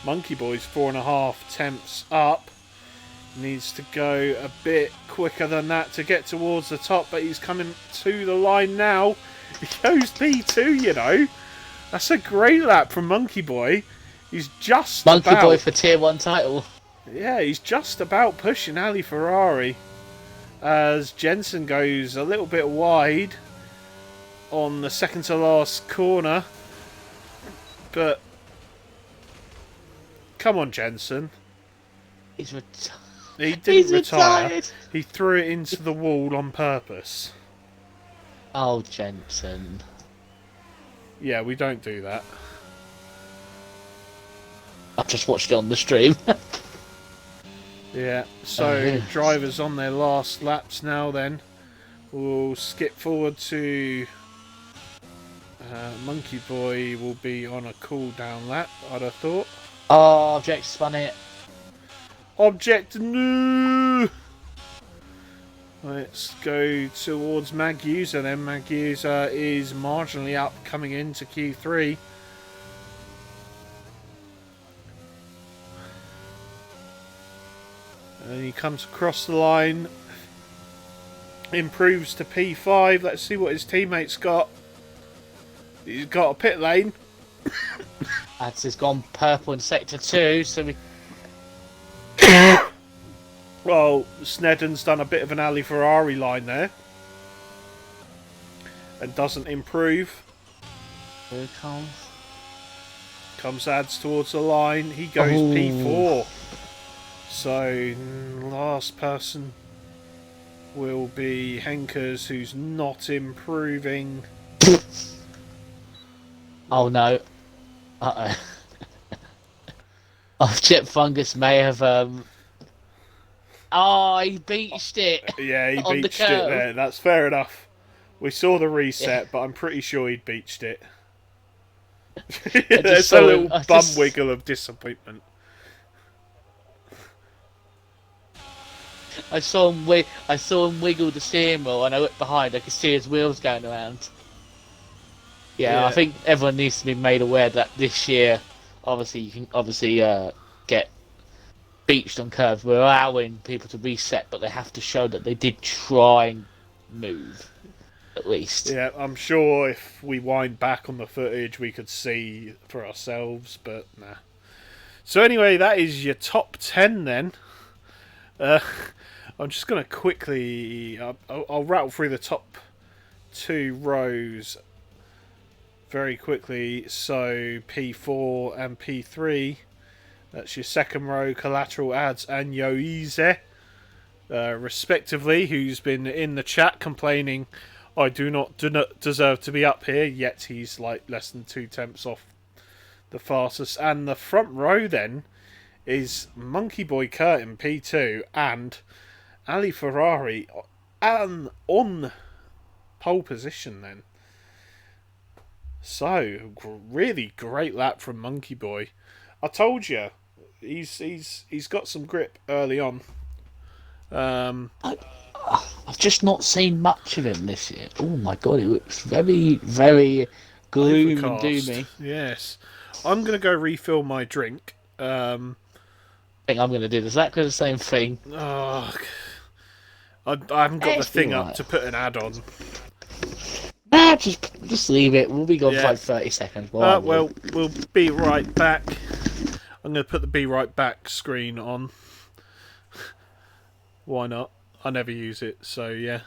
Monkey Boy's 4.5 temps up. Needs to go a bit quicker than that to get towards the top, but he's coming to the line now. He goes P2, you know. That's a great lap from Monkey Boy. He's just Monkey about... Boy for Tier 1 title. Yeah, he's just about pushing Ali Ferrari. As Jensen goes a little bit wide on the second to last corner. But... come on, Jensen. He's retired. He didn't retire. Retired. He threw it into the wall on purpose. Oh, Jensen. Yeah, we don't do that. I've just watched it on the stream. Yeah, so drivers on their last laps now then. We'll skip forward to... Monkey Boy will be on a cool down lap, I'd have thought. Oh, Object spun it. Object, no! Let's go towards Magusa then. Magusa is marginally up coming into Q3. And he comes across the line. Improves to P5. Let's see what his teammates got. He's got a pit lane. Ads has gone purple in Sector 2, so we... Well, Snedden's done a bit of an Ali Ferrari line there. And doesn't improve. Here it comes. Comes Ads towards the line. He goes P4. So, last person will be Henkers, who's not improving. Oh no. Uh-oh. Oh, Chip Fungus may have... Oh, he beached it. Yeah, he beached it there. That's fair enough. We saw the reset, but I'm pretty sure he'd beached it. There's a little bum wiggle of disappointment. I saw him wiggle the steering wheel, and I looked behind. I could see his wheels going around. Yeah, I think everyone needs to be made aware that this year, obviously, you can get beached on curves. We're allowing people to reset, but they have to show that they did try and move, at least. Yeah, I'm sure if we wind back on the footage, we could see for ourselves, but nah. So anyway, that is your top 10 then. I'm just going to quickly... I'll rattle through the top 2 rows very quickly. So P4 and P3, that's your second row, Collateral Ads and Yoize, respectively, who's been in the chat complaining I do not deserve to be up here, yet he's like less than 2 temps off the fastest. And the front row then is Monkey Boy Kurt in P2 and Ali Ferrari on pole position then. So, really great lap from Monkey Boy. I told you, he's got some grip early on. I've just not seen much of him this year. Oh my god, it looks very, very gloom and doomy. Yes. I'm going to go refill my drink. I think I'm going to do exactly the same thing. Oh, I haven't got the It's been thing up right. to put an ad on. Nah, just leave it. We'll be gone for Yeah. like 30 seconds. Well, I will. Well, we'll be right back. I'm going to put the be right back screen on. Why not? I never use it, so yeah.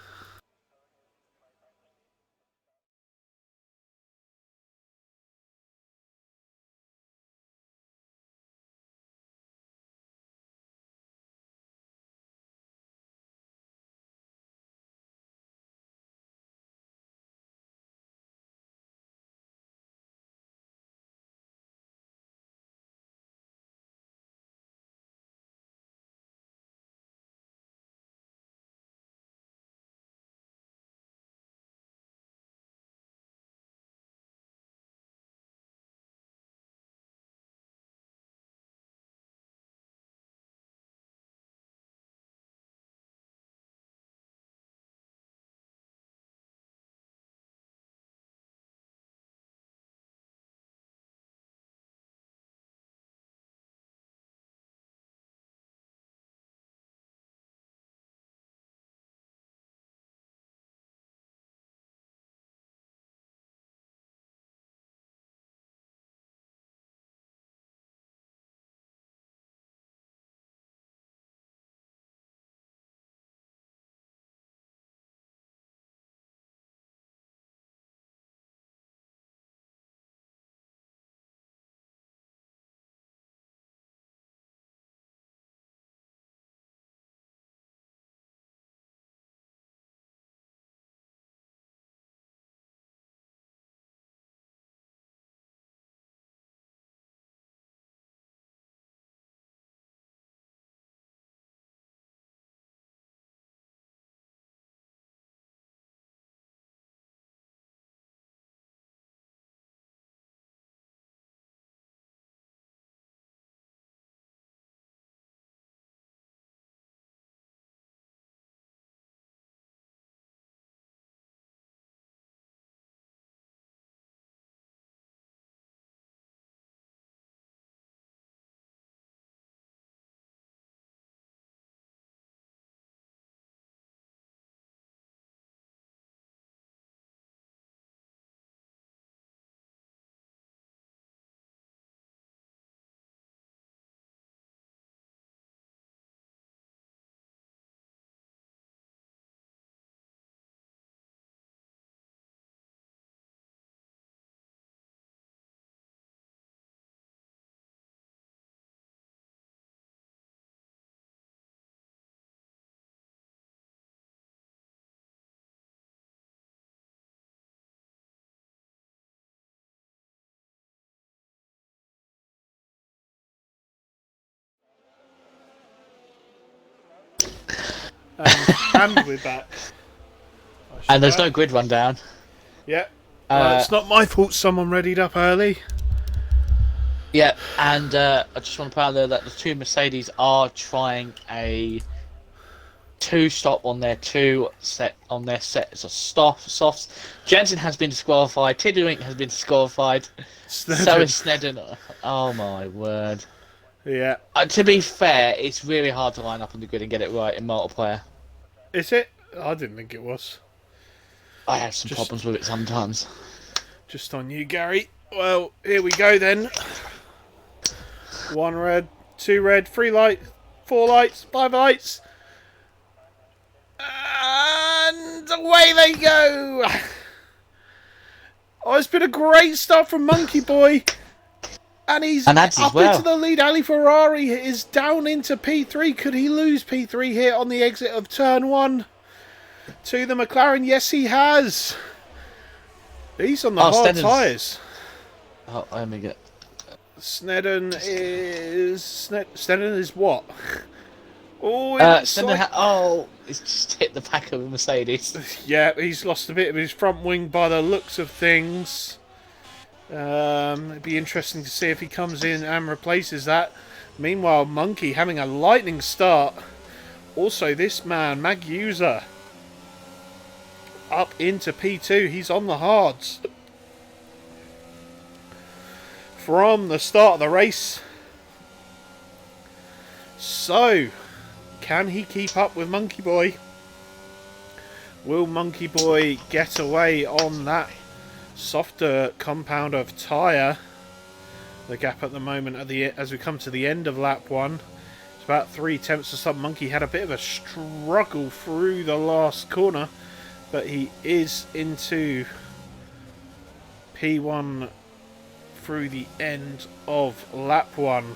And we're back. I should And there's add. no grid rundown. Yeah. Uh, It's not my fault someone readied up early. yeah, and I just want to point out there that the two Mercedes are trying a two-stop on their sets of softs. Jensen has been disqualified. Tiddering has been disqualified. So is Snedden. Oh my word. Yeah. To be fair, it's really hard to line up on the grid and get it right in multiplayer. Is it? I didn't think it was. I have some Just, problems with it sometimes. just on you, Gary. Well, here we go then. 1 red, 2 red, 3 light, 4 lights, 5 lights. And away they go! Oh, it's been a great start from Monkey Boy. And he's And Ads as up well. into the lead. Ali Ferrari is down into P3. Could he lose P3 here on the exit of turn 1? To the McLaren, yes he has. He's on the hard tyres. Oh, let me get. Snedden is what? Oh, It's just hit the back of a Mercedes. yeah, he's lost a bit of his front wing by the looks of things. It'd be interesting to see if he comes in and replaces that. Meanwhile, Monkey having a lightning start. Also, this man, Mag User, up into P2. He's on the hards. from the start of the race. So, can he keep up with Monkey Boy? Will Monkey Boy get away on that softer compound of tyre? The gap at the moment, as we come to the end of lap 1, it's about 3 tenths of something. Monkey had a bit of a struggle through the last corner, but he is into P1 through the end of lap 1.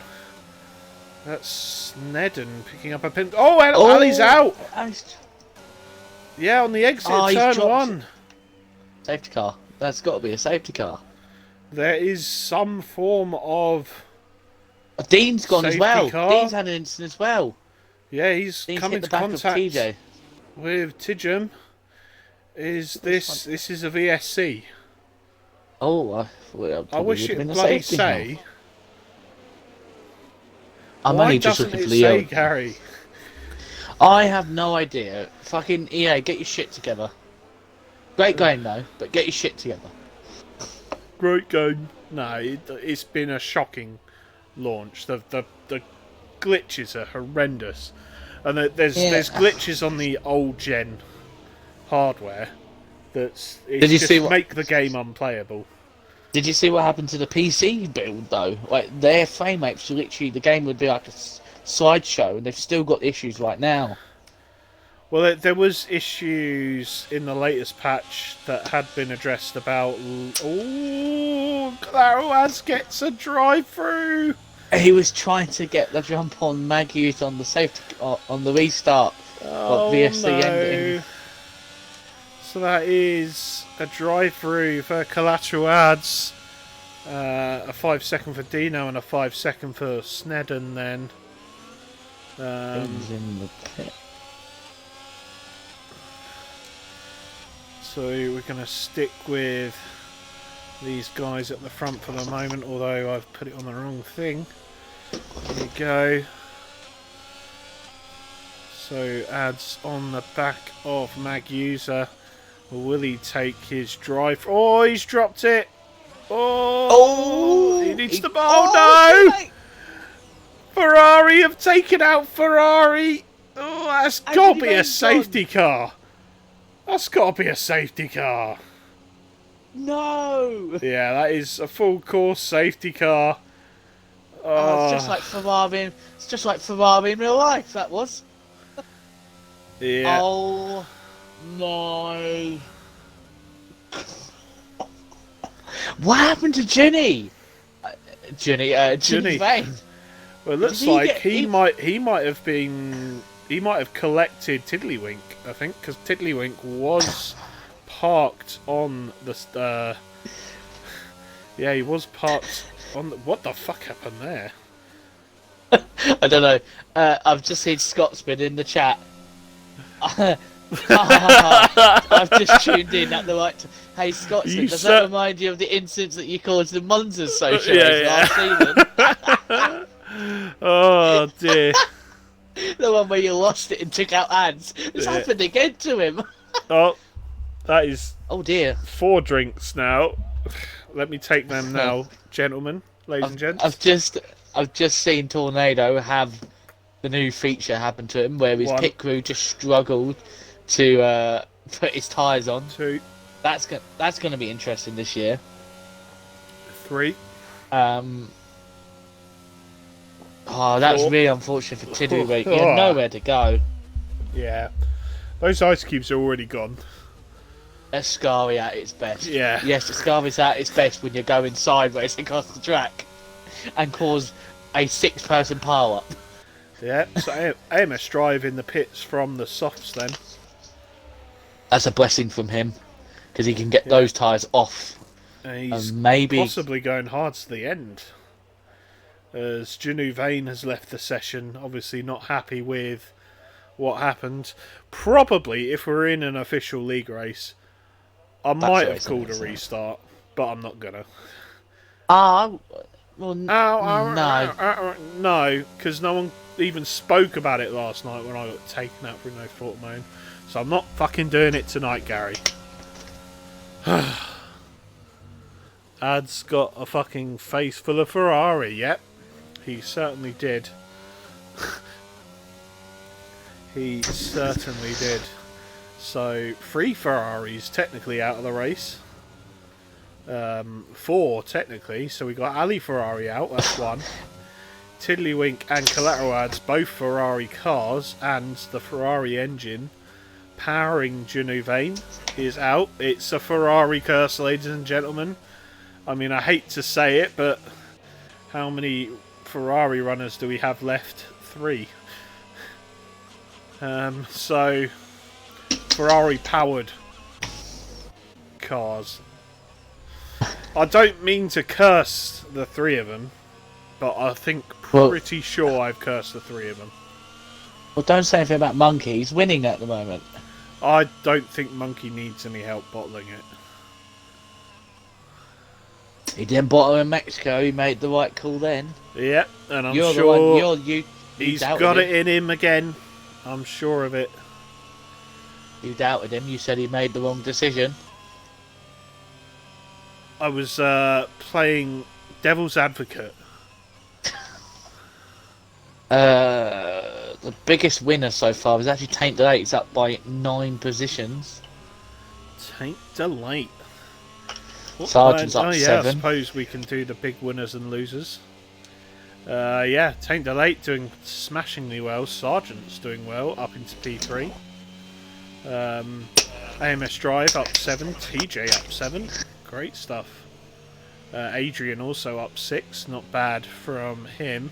That's Snedden picking up a pin. Oh, Ali's out! Yeah, on the exit, turn 1. Safety car. That's got to be a safety car. There is some form of... Dean's gone as well. Car. Dean's had an incident as well. Yeah, he's come into contact with Tidgham. This is a VSC? Oh, I wish it would bloody say. I'm only just looking for Leo. Gary? I have no idea. Fucking EA, get your shit together. Great game though, but get your shit together. Great game. No, it's been a shocking launch. The glitches are horrendous, and there's glitches on the old gen hardware make the game unplayable. Did you see what happened to the PC build though? Like their frame rates, literally the game would be like a slideshow, and they've still got issues right now. Well, there was issues in the latest patch that had been addressed about. Oh, Claroaz gets a drive-through. He was trying to get the jump on Magyuth on the safety on the restart. Oh VSC no! ending. So that is a drive-through for Claroaz. A 5-second for Dino and a 5-second for Snedden. Then. He's in the pit. So we're going to stick with these guys at the front for the moment, although I've put it on the wrong thing. There you go. So ads on the back of Mag User. Will he take his drive? Oh, he's dropped it. Oh, he needs the ball. Oh, no! Ferrari have taken out Ferrari. Oh, that's got to be a safety car. That's got to be a safety car. No! Yeah, that is a full course safety car. It's just like Ferrari. It's just like Ferrari in real life. That was. Yeah. Oh no! What happened to Ginny? Ginny Vane. Well, it looks like he might have collected Tiddlywink, I think, because Tiddlywink was parked on the. Yeah, he was parked on. What the fuck happened there? I don't know. I've just seen Scotsman in the chat. I've just tuned in at the right time. Hey, Scotsman, does that remind you of the incidents that you caused the Monsters Social last season? Oh dear. The one where you lost it and took out ads. It's happened again to him. Oh, that is. Oh dear. 4 drinks now. Let me take them now, gentlemen, ladies and gents. I've just seen Tornado have the new feature happen to him, where his pit crew just struggled to put his tyres on. 2. That's going to be interesting this year. 3. Oh, that's really unfortunate for Tiddlywink. He had nowhere to go. Yeah. Those ice cubes are already gone. Ascari at its best. Yeah. Yes, Ascari's at its best when you're going sideways across the track and cause a 6-person pile-up. Yeah, so AMS drive in the pits from the softs then. That's a blessing from him, because he can get those tyres off. And he's maybe possibly going hard to the end. As Janu Vane has left the session, obviously not happy with what happened. Probably, if we're in an official league race, I might have called a restart, but I'm not gonna. Well, no, because no one even spoke about it last night when I got taken out for no fault of my own. So I'm not fucking doing it tonight, Gary. Ad's got a fucking face full of Ferrari, yep. He certainly did. He certainly did. So, 3 Ferraris technically out of the race. 4 technically, so we got Ali Ferrari out, that's 1. Tiddlywink and Collateral Ads, both Ferrari cars, and the Ferrari engine powering Genovane is out. It's a Ferrari curse, ladies and gentlemen. I mean, I hate to say it, but how many Ferrari runners do we have left? 3. So, Ferrari-powered cars. I don't mean to curse the 3 of them, but I think pretty sure I've cursed the 3 of them. Well, don't say anything about Monkey. He's winning at the moment. I don't think Monkey needs any help bottling it. He didn't bottle in Mexico. He made the right call then. Yeah, and I'm You're sure the one, you he's got it in him again. I'm sure of it. You doubted him. You said he made the wrong decision. I was playing devil's advocate. The biggest winner so far was actually Taint Delay. It's up by 9 positions. Taint Delight. Sergeant's up 7. I suppose we can do the big winners and losers. Yeah, Taint Delight doing smashingly well. Sergeant's doing well, up into P3. AMS Drive up 7. TJ up 7. Great stuff. Adrian also up 6. Not bad from him.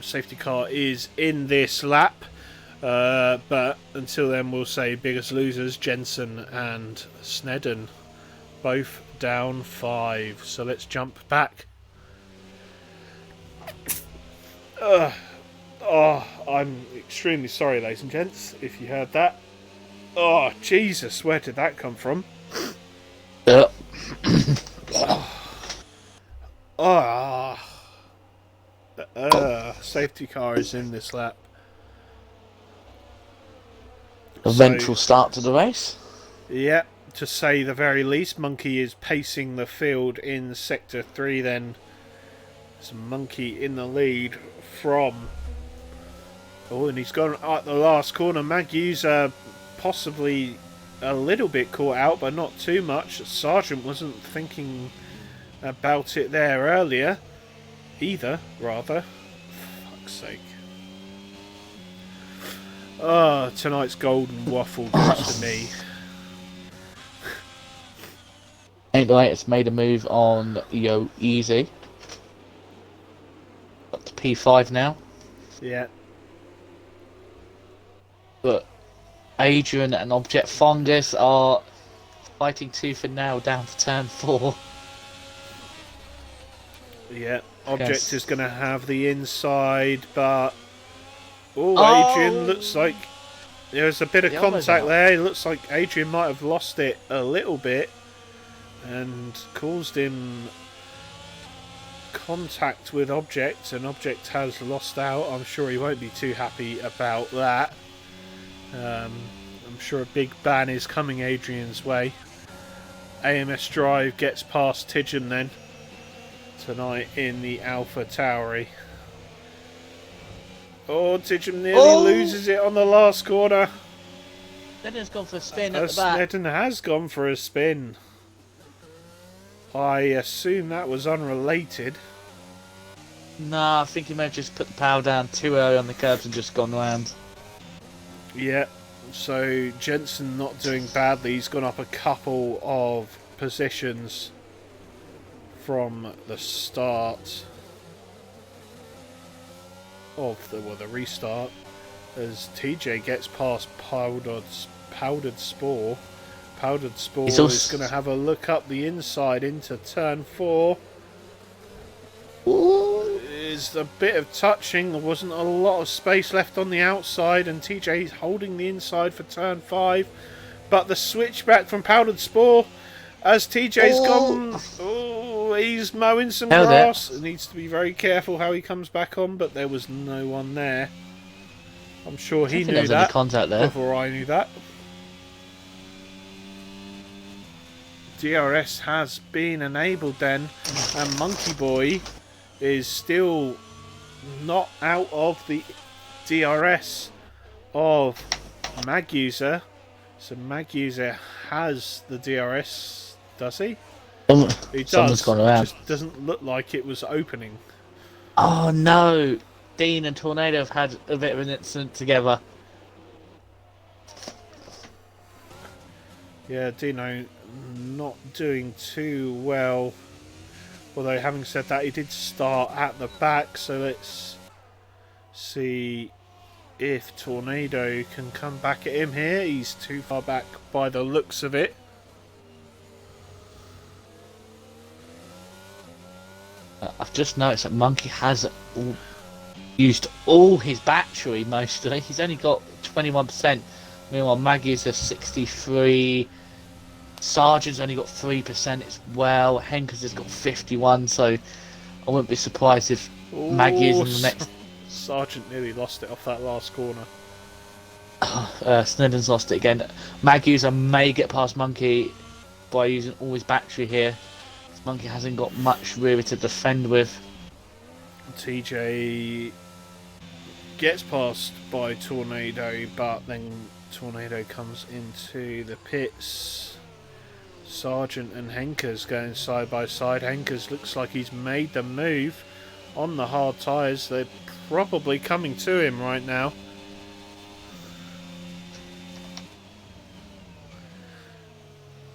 Safety car is in this lap. But until then, we'll say biggest losers, Jensen and Snedden. Both down 5. So let's jump back. I'm extremely sorry, ladies and gents, if you heard that. Oh, Jesus, where did that come from? Safety car is in this lap. Eventual start to the race. Yeah, to say the very least. Monkey is pacing the field in Sector 3 then. There's a Monkey in the lead from... Oh, and he's gone at the last corner. Maggie's possibly a little bit caught out, but not too much. Sergeant wasn't thinking about it there earlier. Either, rather. For fuck's sake. Oh, tonight's golden waffle goes to me. Ain't right, it's made a move on Yo Easy. Up to P5 now. Yeah. But Adrian and Object Fungus are fighting tooth and nail down to turn 4. Yeah, Object is going to have the inside, but... Oh, Adrian looks like there's a bit of contact there. It looks like Adrian might have lost it a little bit and caused him contact with Object, and Object has lost out. I'm sure he won't be too happy about that. I'm sure a big ban is coming Adrian's way. AMS Drive gets past Tidgham then tonight in the Alpha Tauri. Oh, Tidgham nearly loses it on the last corner. Snedden's gone for a spin at the back. Snedden has gone for a spin. I assume that was unrelated. Nah, I think he may have just put the power down too early on the curbs and just gone round. Yeah, so Jensen not doing badly. He's gone up a couple of positions from the start of the restart, as TJ gets past Powdered Spore. Powdered Spore is going to have a look up the inside into turn 4. There's a bit of touching. There wasn't a lot of space left on the outside, and TJ is holding the inside for turn 5. But the switch back from Powdered Spore as TJ's gone. Oh, he's mowing some grass. He needs to be very careful how he comes back on, but there was no one there. I'm sure he knew that contact there before I knew that. DRS has been enabled then, and Monkey Boy is still not out of the DRS of Mag User. So Mag User has the DRS, does he? He does. Someone's gone around. Just doesn't look like it was opening. Oh no! Dean and Tornado have had a bit of an incident together. Yeah, Dino not doing too well. Although, having said that, he did start at the back, so let's see if Tornado can come back at him here. He's too far back by the looks of it. I've just noticed that Monkey has used all his battery mostly. He's only got 21%. Meanwhile, Maggie's a 63. Sergeant's only got 3% as well. Henkers has got 51, so I wouldn't be surprised if Maggie's in the next. Sergeant nearly lost it off that last corner. Snedden's lost it again. Maggie's may get past Monkey by using all his battery here. Monkey hasn't got much really to defend with. TJ gets past by Tornado, but then Tornado comes into the pits. Sargent and Henkers going side by side. Henkers looks like he's made the move on the hard tyres. They're probably coming to him right now.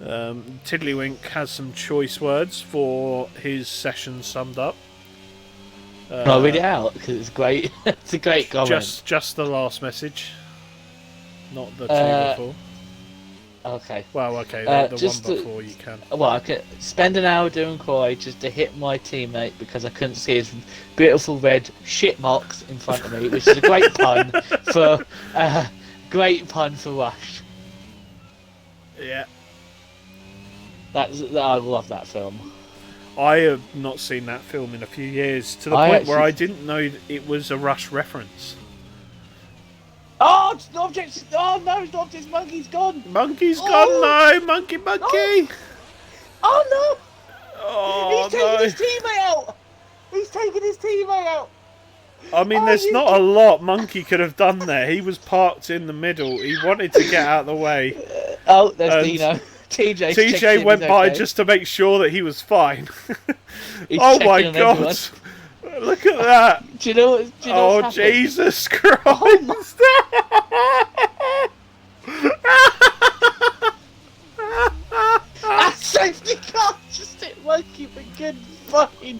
Tiddlywink has some choice words for his session summed up. I'll read it out because it's great. It's a great comment. Just the last message, not the two before. Okay. Well, okay, the one before you can. Well, I could spend an hour doing cry just to hit my teammate because I couldn't see his beautiful red shit marks in front of me, which is a great pun for Rush. Yeah. I love that film. I have not seen that film in a few years, to the point where I didn't know it was a Rush reference. Oh, it's an object! Oh no, it's not object. Monkey's gone. Monkey's gone. No, monkey. Oh, no! Oh, he's taking his teammate out. He's taking his teammate out. I mean, there's not a lot Monkey could have done there. He was parked in the middle. He wanted to get out of the way. Oh, there's Dino. TJ went by just to make sure that he was fine. Oh my god! Look at that! Do you know oh Jesus Christ! That safety car just hit Monkey for good fucking.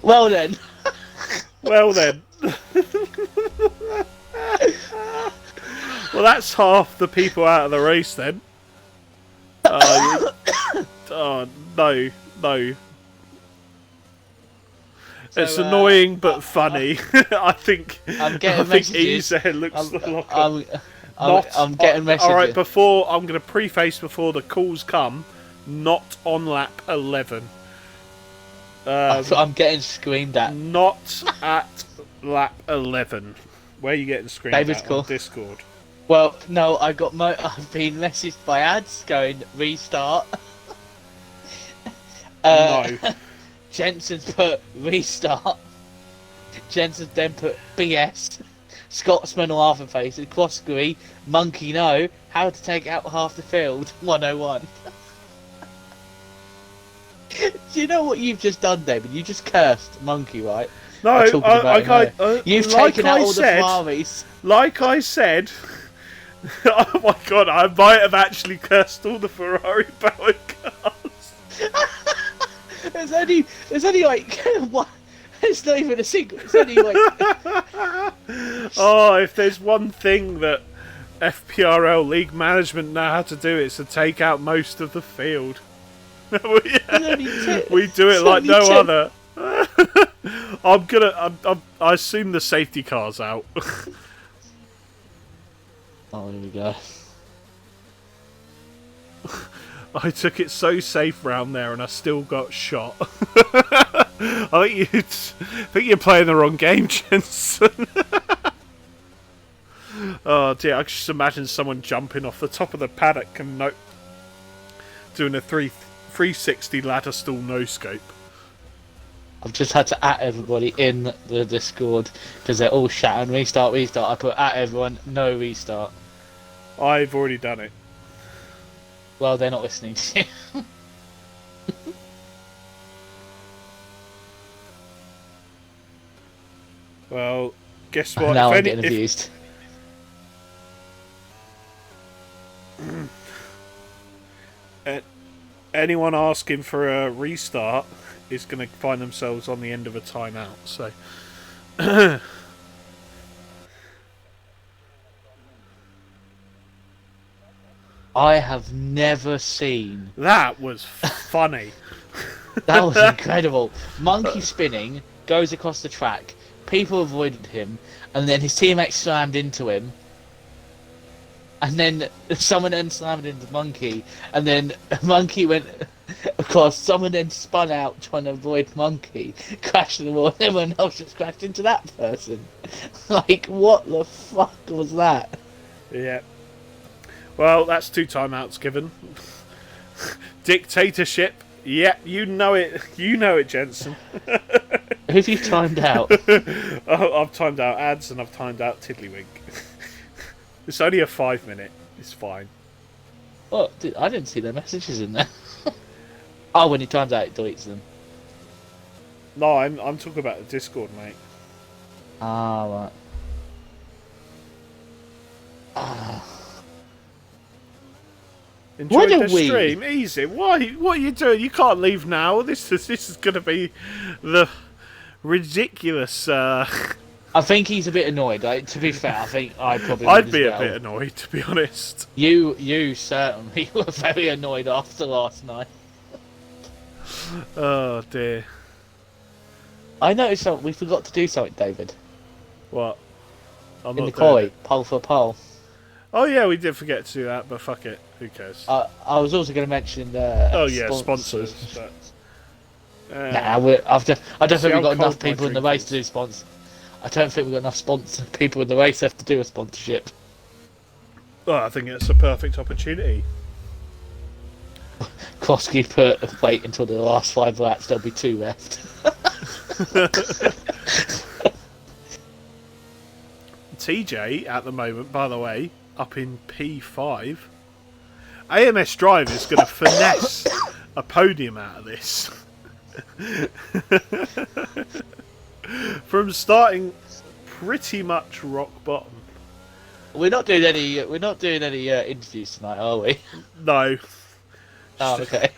Well then. Well, that's half the people out of the race then. Oh no. So, it's annoying but funny. I think Ezer looks I'm getting messages. Alright, I'm going to preface before the calls come, not on lap 11. I'm getting screamed at. Not at lap 11. Where are you getting screamed at on Discord? Well, no, I've been messaged by ads going restart. No. Jensen's put restart. Jensen then put BS. Scotsman or half a face. Crossbury, Monkey no. How to take out half the field. 101. Do you know what you've just done, David? You just cursed Monkey, right? No, you've taken out all the Ferraris. Like I said. Oh my god, I might have actually cursed all the Ferrari powered cars. There's only like one. It's not even a single. It's only like. Oh, if there's one thing that FPRL league management know how to do, it's to take out most of the field. We do it like no other. I assume the safety car's out. Oh, here we go. I took it so safe round there and I still got shot. I think you're playing the wrong game, Jensen. Oh dear, I can just imagine someone jumping off the top of the paddock and doing a 360 ladder stall no scope. I've just had to at everybody in the Discord because they're all shouting restart, restart. I put at everyone, no restart. I've already done it. Well, they're not listening to you. Well, guess what? Now I'm getting abused. Anyone asking for a restart is going to find themselves on the end of a timeout. So, I have never seen. that was funny. That was incredible. Monkey spinning, goes across the track. People avoided him, and then his teammate slammed into him. And then someone then slammed into Monkey, and then Monkey went across. Someone then spun out trying to avoid Monkey, crashed in the wall, and everyone else just crashed into that person. Like, what the fuck was that? Yeah. Well, that's 2 timeouts given. Dictatorship. Yeah, you know it. You know it, Jensen. Who've you timed out? I've timed out ads and I've timed out Tiddlywink. It's only a 5-minute. It's fine. Oh, I didn't see their messages in there. Oh, when he times out, it deletes them. No, I'm talking about the Discord, mate. Ah, right. Enjoy the stream, easy. Why? What are you doing? You can't leave now. This is going to be the ridiculous. I think he's a bit annoyed. Like, to be fair, I think I probably. I'd be a bit annoyed, to be honest. You certainly were very annoyed after last night. Oh dear. I noticed something. We forgot to do something, David. What? In the koi, pole for pole. Oh yeah, we did forget to do that, but fuck it. Who cares? I was also going to mention. Sponsors. But, nah, I don't think we've got enough people in the race to do sponsors. I don't think we've got enough people in the race left to do a sponsorship. Well, I think it's a perfect opportunity. Krosky put wait until the last 5 laps. There'll be 2 left. TJ at the moment, by the way, up in P5. AMS Drive is going to finesse a podium out of this. From starting pretty much rock bottom. We're not doing any interviews tonight, are we? No. Oh, okay.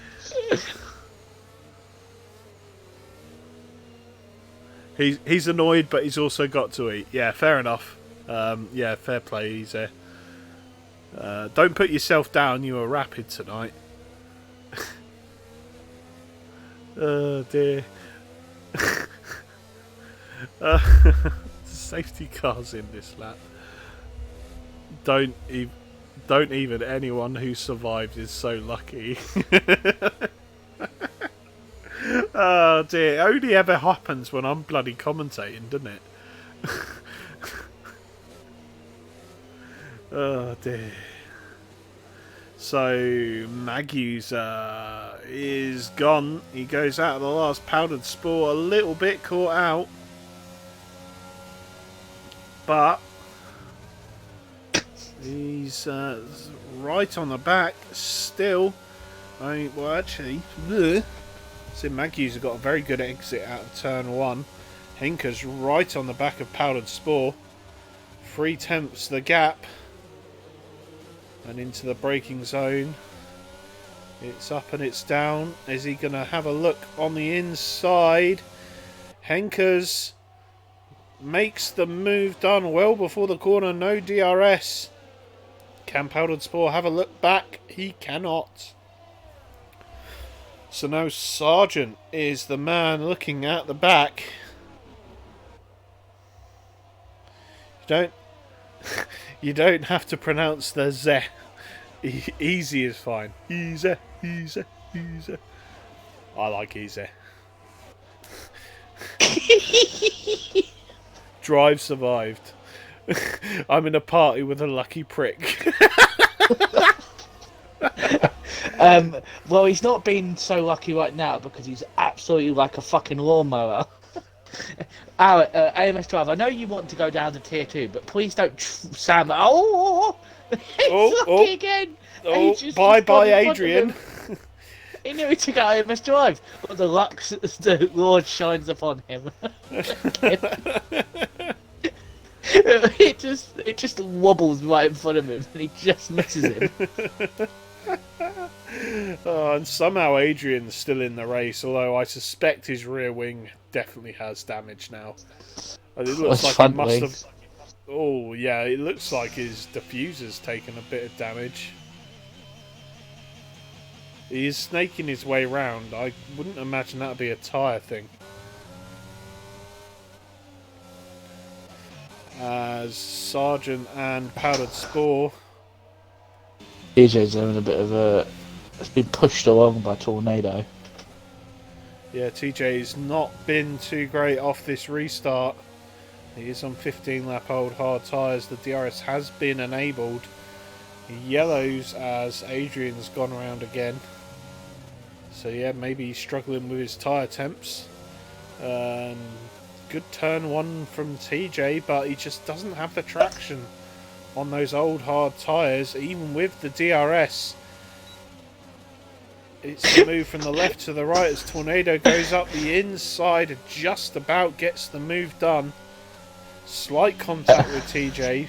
He's annoyed, but he's also got to eat. Yeah, fair enough. Yeah, fair play. He's there. Don't put yourself down. You were rapid tonight. Oh dear. Safety cars in this lap. Don't even anyone who survived is so lucky. Oh dear, it only ever happens when I'm bloody commentating, doesn't it? Oh dear. So Magu's is gone. He goes out of the last powdered spore a little bit caught out. But he's right on the back still. Well, actually, so Magu's have got a very good exit out of turn 1. Henker's right on the back of powdered spore. 3/10 the gap. And into the braking zone. It's up and it's down. Is he going to have a look on the inside? Henker's makes the move done well before the corner. No DRS. Can Powdered Spore have a look back? He cannot. So now Sargent is the man looking at the back. You don't have to pronounce the Z. Easy is fine. Easy, easy, easy. I like easy. Drive survived. I'm in a party with a lucky prick. Well, he's not been so lucky right now because he's absolutely like a fucking lawnmower. AMS Drive, I know you want to go down to tier 2, but please don't Sam. Oh, he's lucky again. Bye bye, Adrian. He knew he took out AMS Drive, but the Lord shines upon him. it just wobbles right in front of him, and he just misses him. And somehow Adrian's still in the race, although I suspect his rear wing definitely has damage now. It looks like he must have. Oh yeah, it looks like his diffuser's taken a bit of damage. He is snaking his way round. I wouldn't imagine that'd be a tyre thing. As Sergeant and Powdered Spore. TJ's having a bit of a. It's been pushed along by Tornado. Yeah, TJ's not been too great off this restart. He is on 15 lap old hard tyres. The DRS has been enabled. Yellows as Adrian's gone around again. So yeah, maybe he's struggling with his tyre temps. Good turn one from TJ, but he just doesn't have the traction on those old hard tyres, even with the DRS. It's the move from the left to the right as Tornado goes up the inside and just about gets the move done. Slight contact with TJ,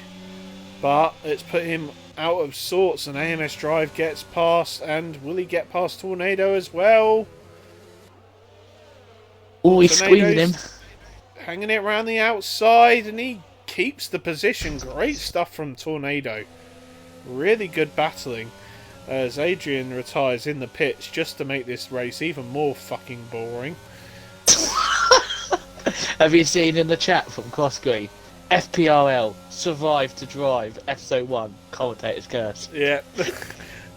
but it's put him out of sorts, and AMS Drive gets past, and will he get past Tornado as well? Oh, he's squeezing him. Hanging it around the outside, and he keeps the position. Great stuff from Tornado. Really good battling as Adrian retires in the pits just to make this race even more fucking boring. Have you seen in the chat from Crossgreen? FPRL, survive to drive, episode 1, commentator's curse. Yeah.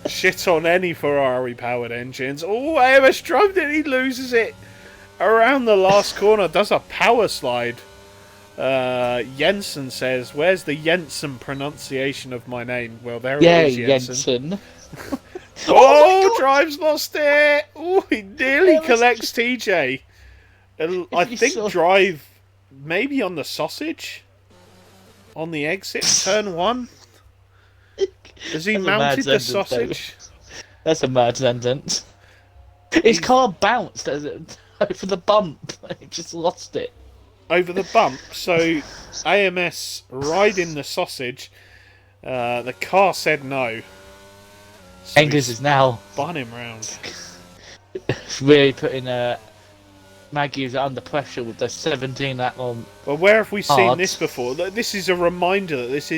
Shit on any Ferrari powered engines. Oh, AMS Drive, then he loses it around the last corner, does a power slide. Jensen says, where's the Jensen pronunciation of my name? Well, there it is, Jensen. Oh, Drive's lost it. Oh, he nearly collects TJ. I think Drive maybe on the sausage on the exit, turn 1. Has he mounted the sausage? That's a mad sentence. His car bounced over the bump. He just lost it. Over the bump. So AMS riding the sausage. The car said no. So Engels is now spun him round. Really putting Maggie's under pressure with the 17 lap on. Well, where have we seen this before? This is a reminder that this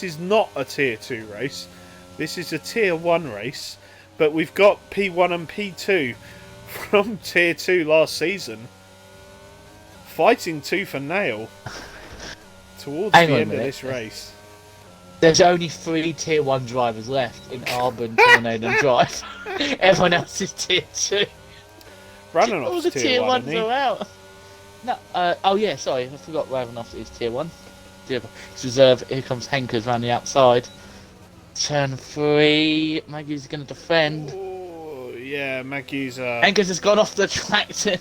is not a tier 2 race. This is a tier 1 race. But we've got P1 and P2 from tier 2 last season fighting tooth and nail towards the end of this race. There's only 3 tier 1 drivers left in Arbon, Tornado and Drive. Everyone else is tier 2. Ranonoff's all the tier 1, ones are out. No, oh yeah, sorry, I forgot Ranonoff is tier 1. It's reserve. Here comes Henkers around the outside. Turn 3. Maggie's going to defend. Oh, yeah, Maggie's. Henkers has gone off the track to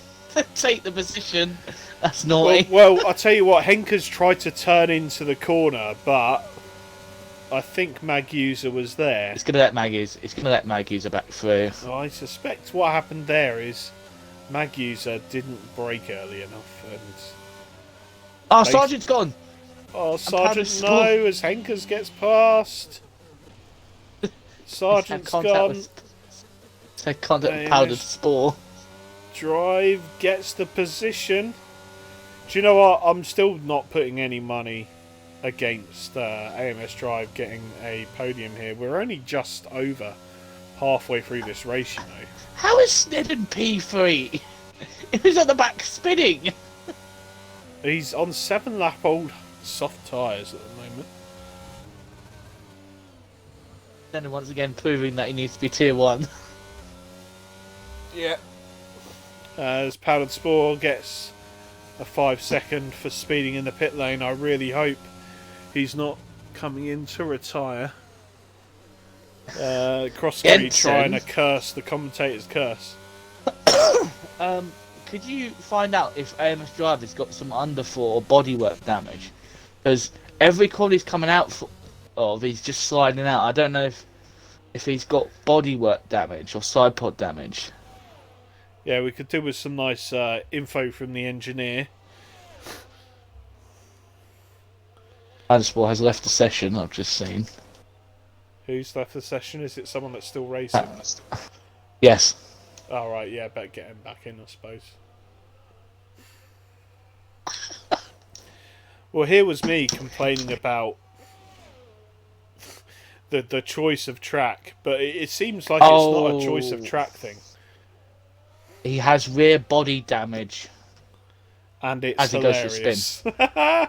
take the position. That's naughty. Well, I'll tell you what, Henkers tried to turn into the corner, but I think Magusa was there. It's going to let Magusa back through. I suspect what happened there is Magusa didn't brake early enough. And Sergeant's gone! Oh, Sergeant, no, as Henkers gets past. Sergeant's gone. Contact with Powdered Spore. Drive gets the position. Do you know what? I'm still not putting any money against AMS Drive getting a podium here. We're only just over halfway through this race, you know. How is Snedden P3? He was at the back spinning. He's on 7 lap old soft tyres at the moment. Snedden once again proving that he needs to be tier 1. Yeah. As Powdered Spore gets a 5 second for speeding in the pit lane, I really hope He's not coming in to retire. Crossbury trying to curse the commentator's curse. Could you find out if AMS Drive has got some underfoot or bodywork damage? Because every call he's coming out of, he's just sliding out. I don't know if he's got bodywork damage or side pod damage. Yeah, we could do with some nice info from the engineer. Transport has left the session, I've just seen. Who's left the session? Is it someone that's still racing? Yes. All right, yeah, better get him back in, I suppose. Well, here was me complaining about the choice of track, but it seems like it's not a choice of track thing. He has rear body damage. And it's as hilarious. He goes for spin.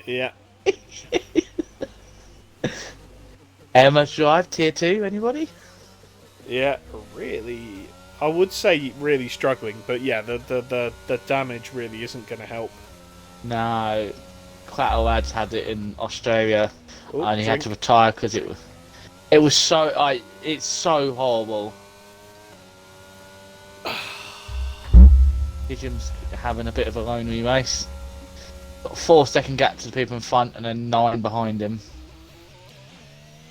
Yeah. AMS Drive Tier 2, anybody? Yeah, really. I would say really struggling, but yeah, the damage really isn't going to help. No. Clatter Lads had it in Australia, and he had to drink. retire because it was so it's so horrible. Pigeon's having a bit of a lonely race. Got a 4-second gap to the people in front, and then 9 behind him.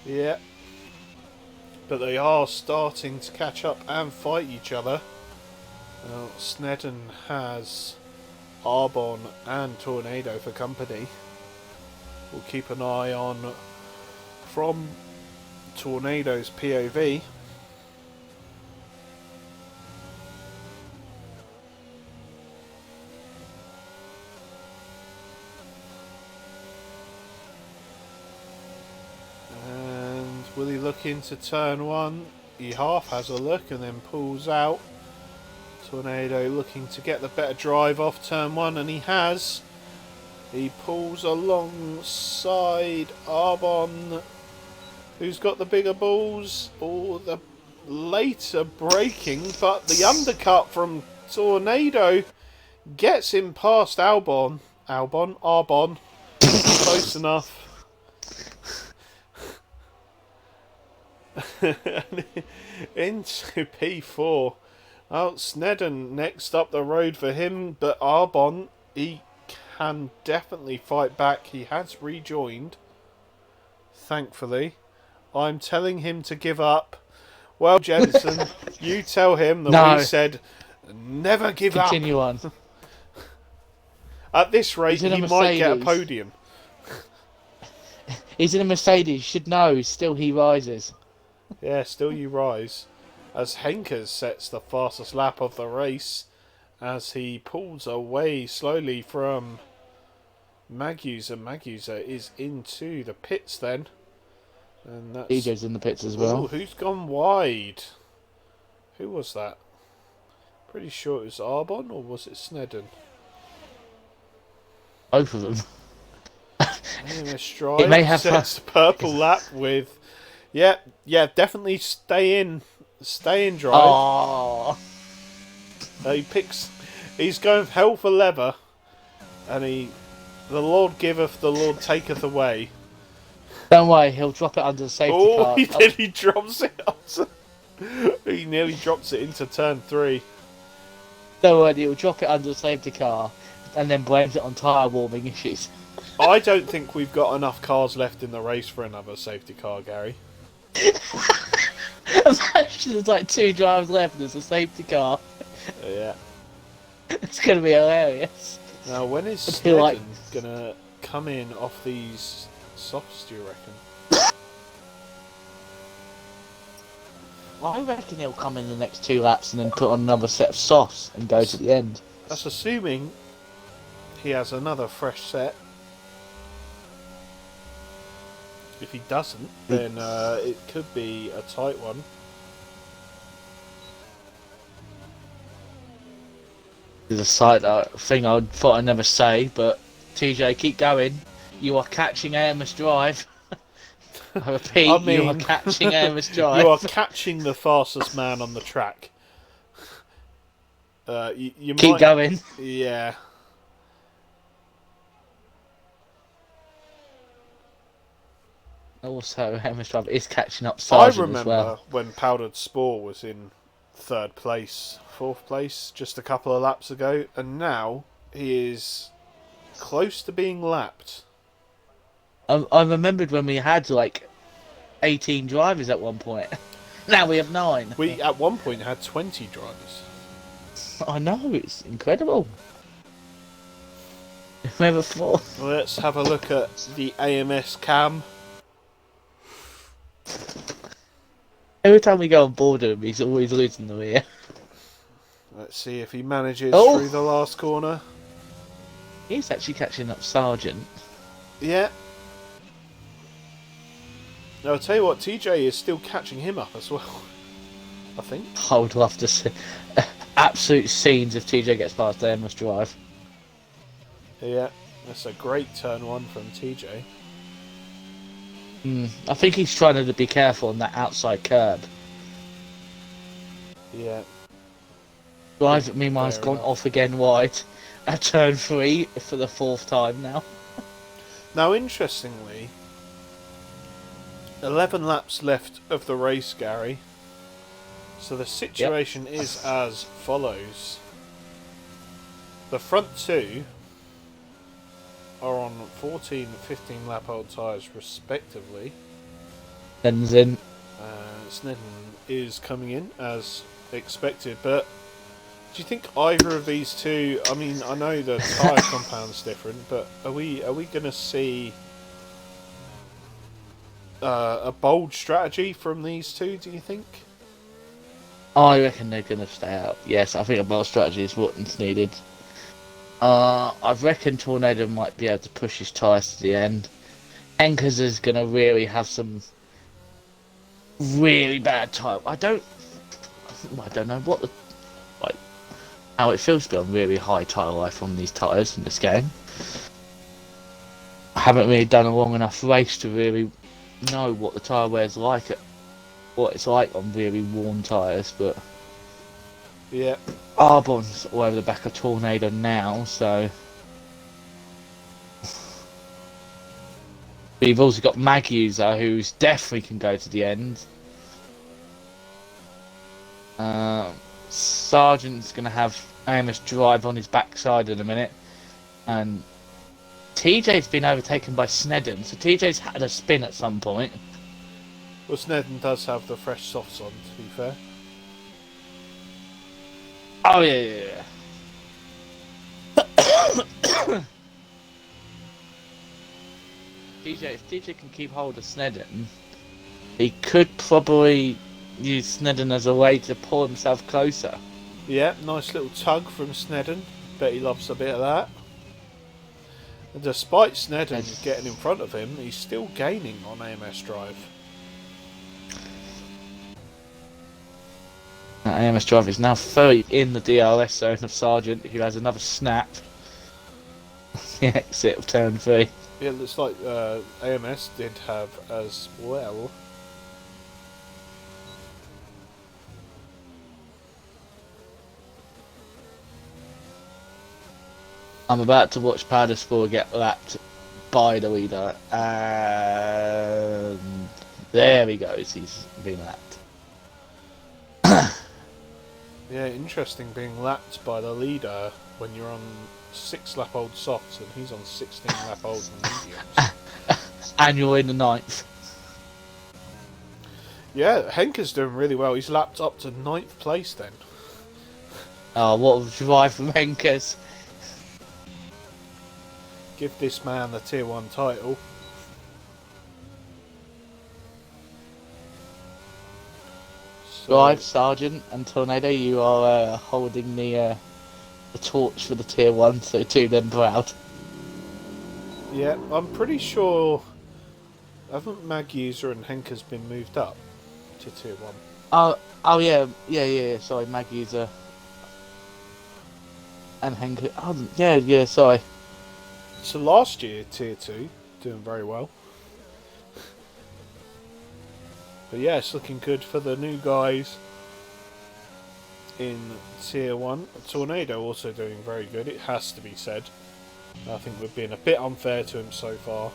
Yeah. But they are starting to catch up and fight each other. Snedden has Arbon and Tornado for company. We'll keep an eye on from Tornado's POV. And will he look into turn one? He half has a look and then pulls out. Tornado looking to get the better drive off turn one, and he has. He pulls alongside Arbon, who's got the bigger balls, or the later braking, but the undercut from Tornado gets him past Arbon. Close enough. Into P4. Well, Snedden next up the road for him, but Arbon, he can definitely fight back. He has rejoined, thankfully. I'm telling him to give up. Well, Jensen, you tell him that we said never give Continue up. on. At this rate, he might get a podium. He's in a Mercedes. You should know. Still he rises. Yeah, still you rise. As Henkers sets the fastest lap of the race, as he pulls away slowly from Magusa. Magusa is into the pits then. And that's... DJ's in the pits as well. Ooh, who's gone wide? Who was that? Pretty sure it was Arbon, or was it Snedden? Both of them. AMS Drive It may have sets the purple lap with... Yeah, definitely stay in Drive. Oh. He's going hell for leather, and the Lord giveth, the Lord taketh away. Don't worry, he'll drop it under the safety car. He drops it. He nearly drops it into turn 3. Don't worry, he'll drop it under the safety car, and then blames it on tyre warming issues. I don't think we've got enough cars left in the race for another safety car, Gary. Imagine there's like 2 drivers left and there's a safety car. Yeah. It's going to be hilarious. Now, when is Snedden going to come in off these softs, do you reckon? I reckon he'll come in the next 2 laps and then put on another set of softs and go to the end. That's assuming he has another fresh set. If he doesn't, then it could be a tight one. There's a side thing I thought I'd never say, but TJ, keep going. You are catching AMS Drive. I repeat, you are catching AMS Drive. You are catching the fastest man on the track. You keep might... going. Yeah. Also, Hamish Drive is catching up I Sargent as well. remember when Powdered Spore was in third place, fourth place, just a couple of laps ago, and now he is close to being lapped. I remembered when we had like 18 drivers at one point. Now we have 9. We at one point had 20 drivers. I know, it's incredible. Never thought. Let's have a look at the AMS cam. Every time we go on board him, he's always losing the rear. Let's see if he manages Oh! through the last corner. He's actually catching up Sargent. Yeah. Now, I'll tell you what, TJ is still catching him up as well. I think. I would love to see absolute scenes if TJ gets past the Hamish Drive. Yeah, that's a great turn one from TJ. I think he's trying to be careful on that outside curb. Yeah. Drive, meanwhile, has Fair gone enough. off again wide at turn 3 for the 4th time now. Now, interestingly, 11 laps left of the race, Gary. So the situation is as follows. The front two are on 14 and 15 lap old tyres respectively. Then Snedden is coming in as expected, but do you think either of these two, I mean, I know the tyre compound's different, but are we going to see a bold strategy from these two, do you think? I reckon they're going to stay out. Yes, I think a bold strategy is what's needed. I reckon Tornado might be able to push his tyres to the end. Enkers is going to really have some really bad tyre. I don't know what how it feels to be on really high tyre life on these tyres in this game. I haven't really done a long enough race to really know what the tyre wear's like, what it's like on really worn tyres, but Yeah. Arbon's all over the back of Tornado now, so we've also got Maguser, who's definitely can go to the end. Sargent's going to have Amos drive on his backside in a minute, and TJ's been overtaken by Snedden, so TJ's had a spin at some point. Well, Snedden does have the fresh softs on, to be fair. Oh yeah. If TJ can keep hold of Snedden, he could probably use Snedden as a way to pull himself closer. Yeah, nice little tug from Snedden. Bet he loves a bit of that. And despite Snedden getting in front of him, he's still gaining on AMS Drive. AMS Drive is now fully in the DRS zone of Sargent, who has another snap. The exit of turn 3. Yeah, it looks like AMS did have as well. I'm about to watch Powderspore get lapped by the leader, and there he goes, he's been lapped. Yeah, interesting being lapped by the leader when you're on 6 lap old softs and he's on 16 lap old mediums. And you're in the 9th. Yeah, Henker's doing really well. He's lapped up to 9th place then. Oh, what a drive from Henkers. Give this man the Tier 1 title. So, Drive, Sergeant, and Tornado, you are holding the torch for the Tier 1, so to them proud. yeah, I'm pretty sure... Haven't Mag User and Henker's been moved up to Tier 1? Oh yeah, sorry, Mag User. And Henker, oh, yeah, sorry. So last year, Tier 2, doing very well. But yeah, it's looking good for the new guys in Tier 1. Tornado also doing very good, it has to be said. I think we're being a bit unfair to him so far.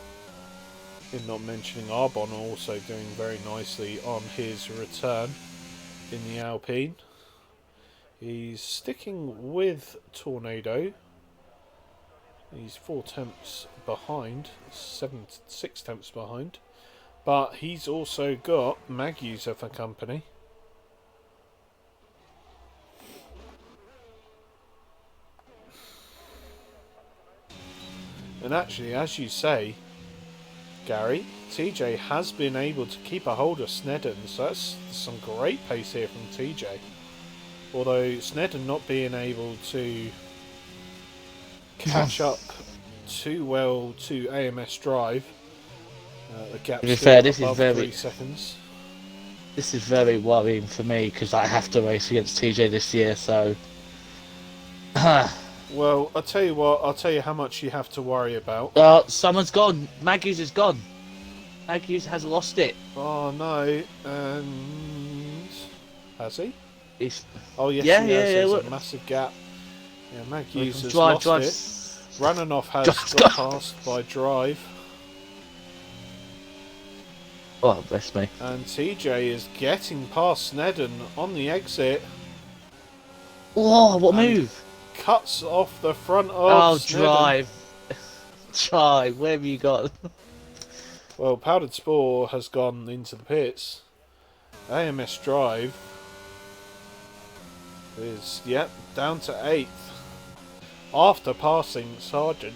in not mentioning Arbon also doing very nicely on his return in the Alpine. He's sticking with Tornado. He's 4 tenths behind, 6 tenths behind. But he's also got Mag User for company. And actually, as you say, Gary, TJ has been able to keep a hold of Snedden, so that's some great pace here from TJ. Although Snedden not being able to catch up too well to AMS Drive, the gap's To be still fair, above 3 seconds. This is very worrying for me because I have to race against TJ this year, so. Well, I'll tell you what, I'll tell you how much you have to worry about. Someone's gone. Maggie's is gone. Maggie's has lost it. Oh no, and has he? Oh yes, yeah, he has. yeah, There's look. a massive gap. Yeah, Mag Hughes has Drive. lost it. Rananoff has got past by Drive. Oh, bless me. And TJ is getting past Snedden on the exit. Oh, what move? Cuts off the front of Snedden. Drive. Drive, where have you got? Well, Powdered Spore has gone into the pits. AMS Drive is, down to 8th. After passing Sargent.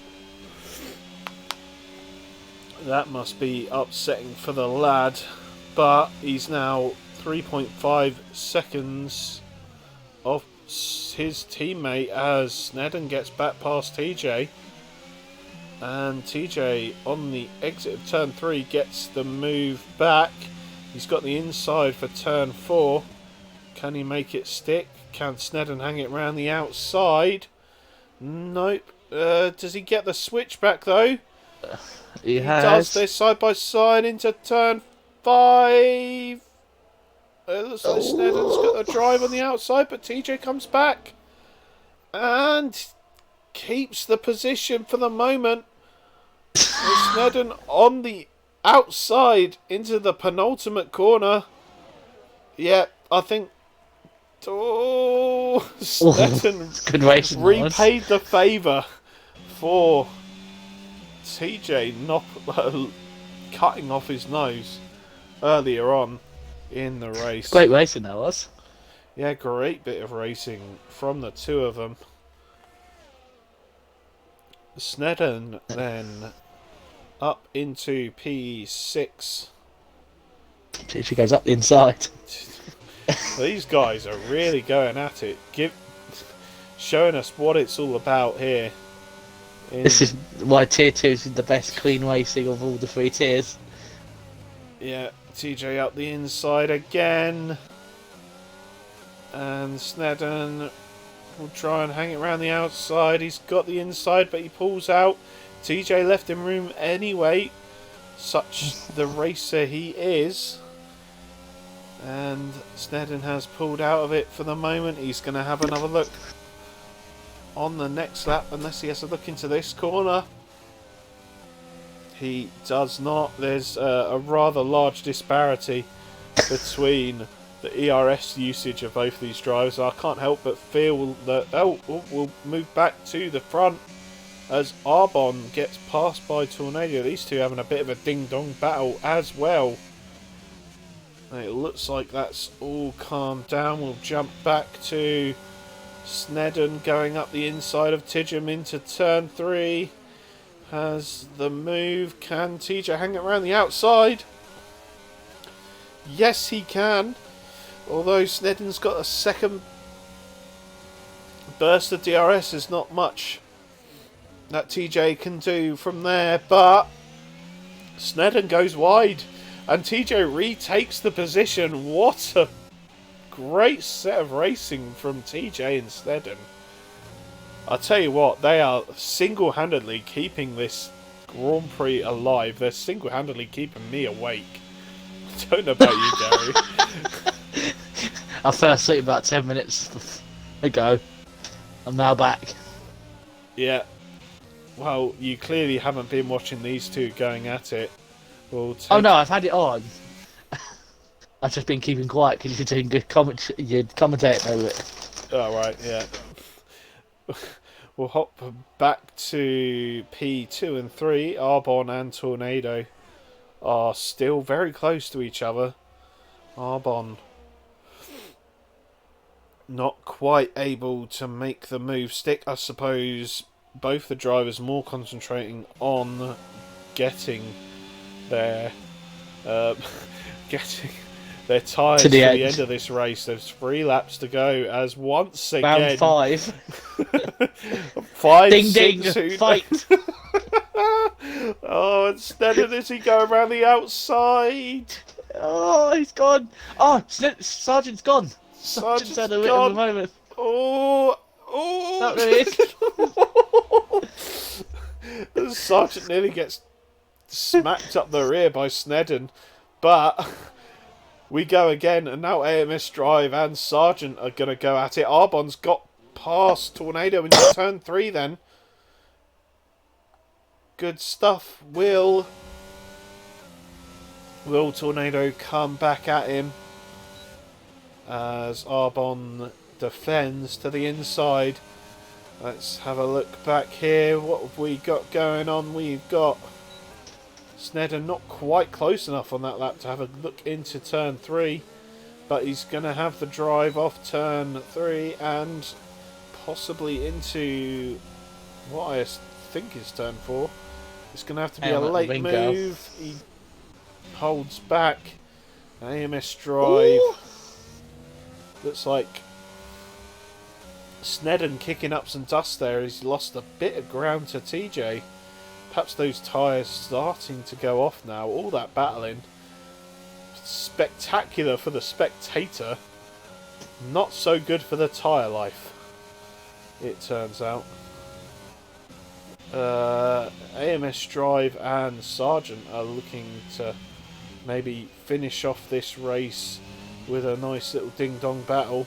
That must be upsetting for the lad. But he's now 3.5 seconds off his teammate as Snedden gets back past TJ. And TJ on the exit of turn 3 gets the move back. He's got the inside for turn 4. Can he make it stick? Can Snedden hang it round the outside? Nope. Does he get the switch back though? He does. They're side by side into turn 5. It looks like Snedden's got the drive on the outside, but TJ comes back and keeps the position for the moment. Snedden on the outside into the penultimate corner. Yeah, I think Snedden good racing, repaid the favour for TJ not cutting off his nose earlier on in the race. Great racing that was. Yeah, great bit of racing from the two of them. Snedden then up into P6. She goes up the inside. These guys are really going at it, showing us what it's all about here. This is why Tier 2 is the best clean racing of all the 3 tiers. Yeah, TJ up the inside again. And Snedden will try and hang it around the outside. He's got the inside, but he pulls out. TJ left him room anyway. Such the racer he is. And Snedden has pulled out of it for the moment. He's going to have another look on the next lap, unless he has to look into this corner. He does not. There's a rather large disparity between the ERS usage of both these drivers. I can't help but feel that we'll move back to the front as Arbon gets passed by Tornado. These two having a bit of a ding-dong battle as well. And it looks like that's all calmed down. We'll jump back to Snedden going up the inside of Tidgham into turn 3. Has the move. Can TJ hang it around the outside? Yes, he can. Although Snedden's got a second burst of DRS, there's not much that TJ can do from there. But Snedden goes wide and TJ retakes the position. What a great set of racing from TJ and Snedden. I'll tell you what, they are single-handedly keeping this Grand Prix alive. They're single-handedly keeping me awake. I don't know about you, Gary. I fell asleep about 10 minutes ago. I'm now back. Yeah. Well, you clearly haven't been watching these two going at it. will Oh take. no, I've had it on. I've just been keeping quiet because you're doing good you're commentating over it. Oh, right, yeah. We'll hop back to P2 and 3. Arbon and Tornado are still very close to each other. Arbon not quite able to make the move stick. I suppose both the drivers more concentrating on getting their uh, getting their tyres To to the the end. end of this race. There's 3 laps to go as once Round again 5. 5, Ding 6, ding. who- Fight. Oh, instead of this, he go around the outside. Oh, he's gone. Oh, Sergeant's gone. Sergeant's had a bit of a Gone. moment. Oh, Not really. The Sergeant nearly gets smacked up the rear by Snedden, but we go again, and now AMS Drive and Sergeant are going to go at it. Arbon's got past Tornado into turn 3 then. Good stuff. Will Tornado come back at him as Arbon defends to the inside? Let's have a look back here. What have we got going on? We've got Snedden not quite close enough on that lap to have a look into turn 3, but he's going to have the drive off turn 3 and possibly into what I think is turn 4. It's going to have to be a late move. He holds back. AMS Drive. Ooh. Looks like Snedden kicking up some dust there. He's lost a bit of ground to TJ. Perhaps those tyres starting to go off now. All that battling. Spectacular for the spectator. Not so good for the tyre life, it turns out. AMS Drive and Sergeant are looking to maybe finish off this race with a nice little ding-dong battle,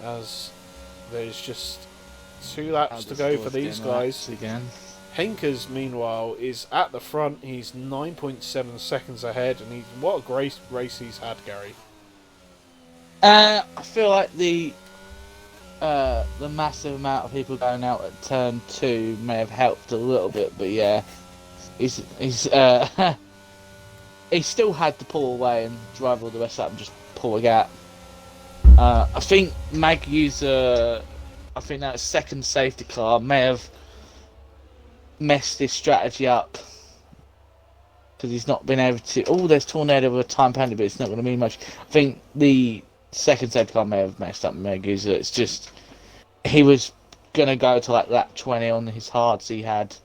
as there's just 2 laps to go for these guys. Again. Henkers, meanwhile, is at the front. He's 9.7 seconds ahead, and what a great race he's had, Gary. I feel like the massive amount of people going out at turn 2 may have helped a little bit, but yeah, he's he still had to pull away and drive all the rest up and just pull a gap. I think Mag user, I think that second safety car may have messed his strategy up because he's not been able to. Oh, there's Tornado with a time penalty, but it's not going to mean much. I think the second safety car may have messed up Meg user. It's just he was going to go to like lap 20 on his hards he had,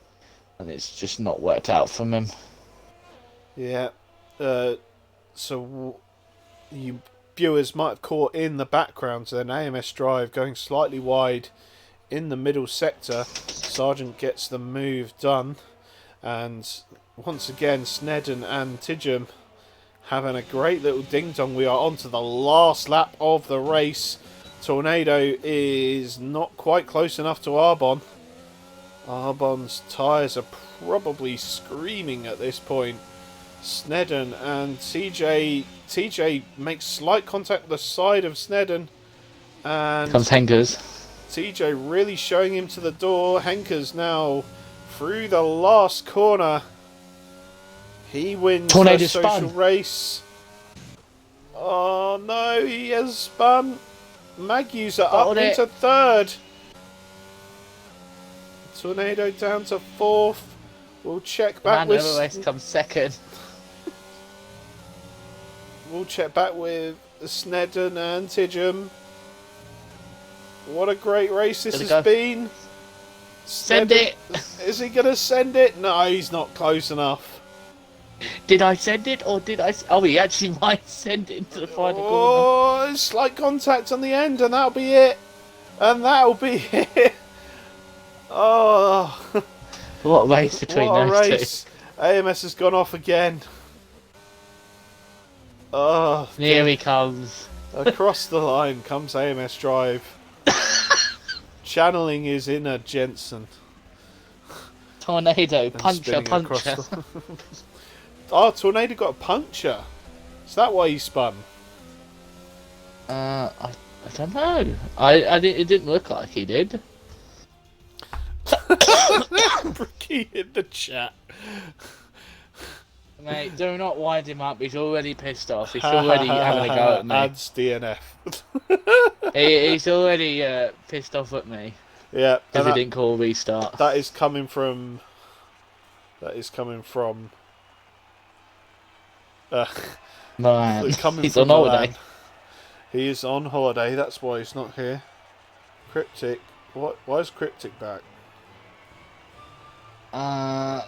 and it's just not worked out for him. Yeah. So you viewers might have caught in the background an AMS Drive going slightly wide in the middle sector. Sergeant gets the move done, and once again Snedden and Tidgham having a great little ding-dong. We are on to the last lap of the race. Tornado is not quite close enough to Arbon. Arbon's tyres are probably screaming at this point. Snedden and TJ makes slight contact with the side of Snedden, and Comes Henkers. TJ really showing him to the door. Henkers now through the last corner. He wins Tornado the social spun. race. Oh no, he has spun. Mag user up into 3rd. Tornado down to 4th. We'll check back with. Race comes 2nd. We'll check back with Snedden and Tidgham. What a great race this has been. Send it. Is he going to send it? No, he's not close enough. Did I send it, or did I? Oh, he actually might send it into the final corner. Oh, slight contact on the end, and that'll be it. And that'll be it. Oh. What a race between those two. AMS has gone off again. Oh. Here he comes. Across the line comes AMS Drive. Channeling his inner Jensen. Tornado, And puncher. Oh, Tornado got a puncture. Is that why he spun? I don't know. I didn't. It didn't look like he did. Brookie in the chat. Mate, do not wind him up. He's already pissed off. He's Ha ha already ha having ha a go ha. at me. Adds DNF. He's already pissed off at me Yeah, because he didn't call restart. that is coming from. That is coming from. Man, Coming he's from on holiday. Milan. He is on holiday. That's why he's not here. Cryptic. What? Why is Cryptic back? Oh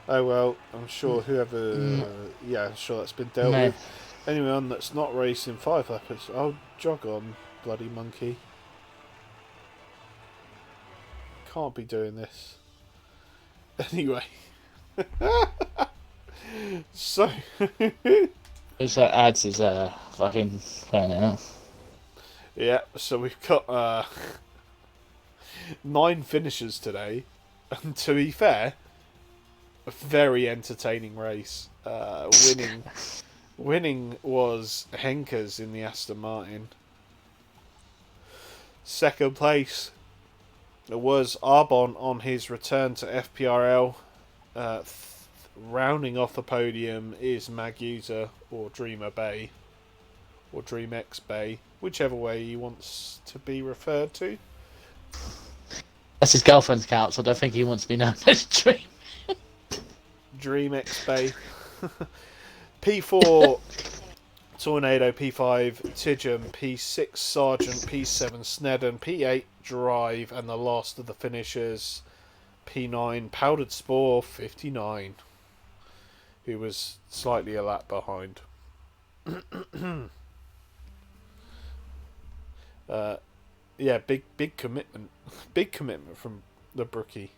well, I'm sure whoever. Yeah, I'm sure that's been dealt with. Anyone that's not racing 5 lappers. Oh, jog on, bloody monkey. Can't be doing this. Anyway. So. It's like adds his fucking phone out. Yeah, so we've got 9 finishers today. And to be fair, a very entertaining race. Winning was Henkers in the Aston Martin. Second place was Arbon on his return to FPRL. Rounding off the podium is Magusa or Dreamer Bay or DreamX Bay, whichever way he wants to be referred to. That's his girlfriend's account, so I don't think he wants to be known as Dream. DreamX Bay. P4 Tornado, P5 Tijum, P6 Sergeant, P7 Snedden, P8 Drive, and the last of the finishers, P9 Powdered Spore 59, who was slightly a lap behind. Yeah, big commitment. Big commitment from the Brookie.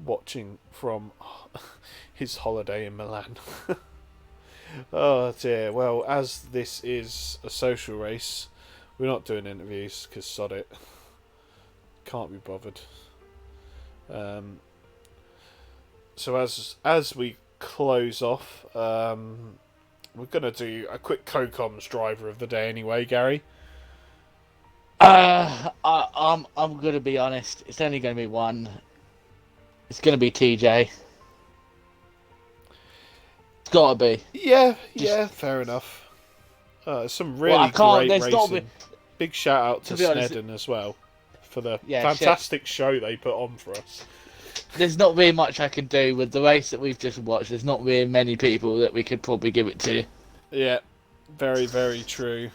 Watching from his holiday in Milan. Oh dear. Well, as this is a social race, we're not doing interviews because sod it. Can't be bothered. So as we close off, we're gonna do a quick co-coms driver of the day anyway, Gary. I'm gonna be honest. It's only gonna be one. It's gonna be TJ. It's gotta be. Yeah, fair enough. Some really great racing. Big shout out to Snedden as well for the fantastic show they put on for us. There's not really much I can do with the race that we've just watched. There's not really many people that we could probably give it to. Yeah, very, very true.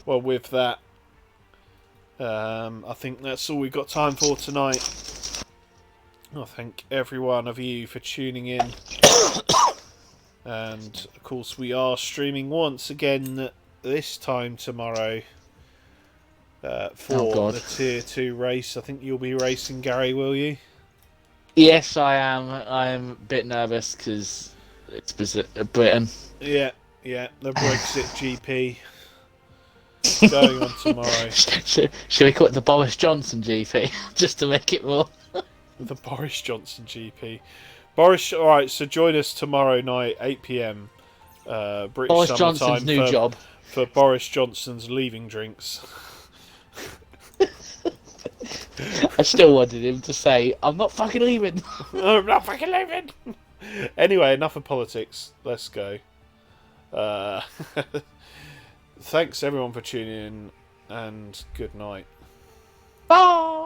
Well, with that, I think that's all we've got time for tonight. I thank every one of you for tuning in. And, of course, we are streaming once again this time tomorrow for the Tier 2 race. I think you'll be racing, Gary, will you? Yes, I am. I'm a bit nervous because it's Britain. Yeah, the Brexit GP. Going on tomorrow. Should we call it the Boris Johnson GP just to make it more? The Boris Johnson GP. Alright, so join us tomorrow night, 8 PM. British Boris Summer Johnson's time new job. For Boris Johnson's leaving drinks. I still wanted him to say, I'm not fucking leaving. I'm not fucking leaving. Anyway, enough of politics. Let's go. Thanks everyone for tuning in, and good night. Bye.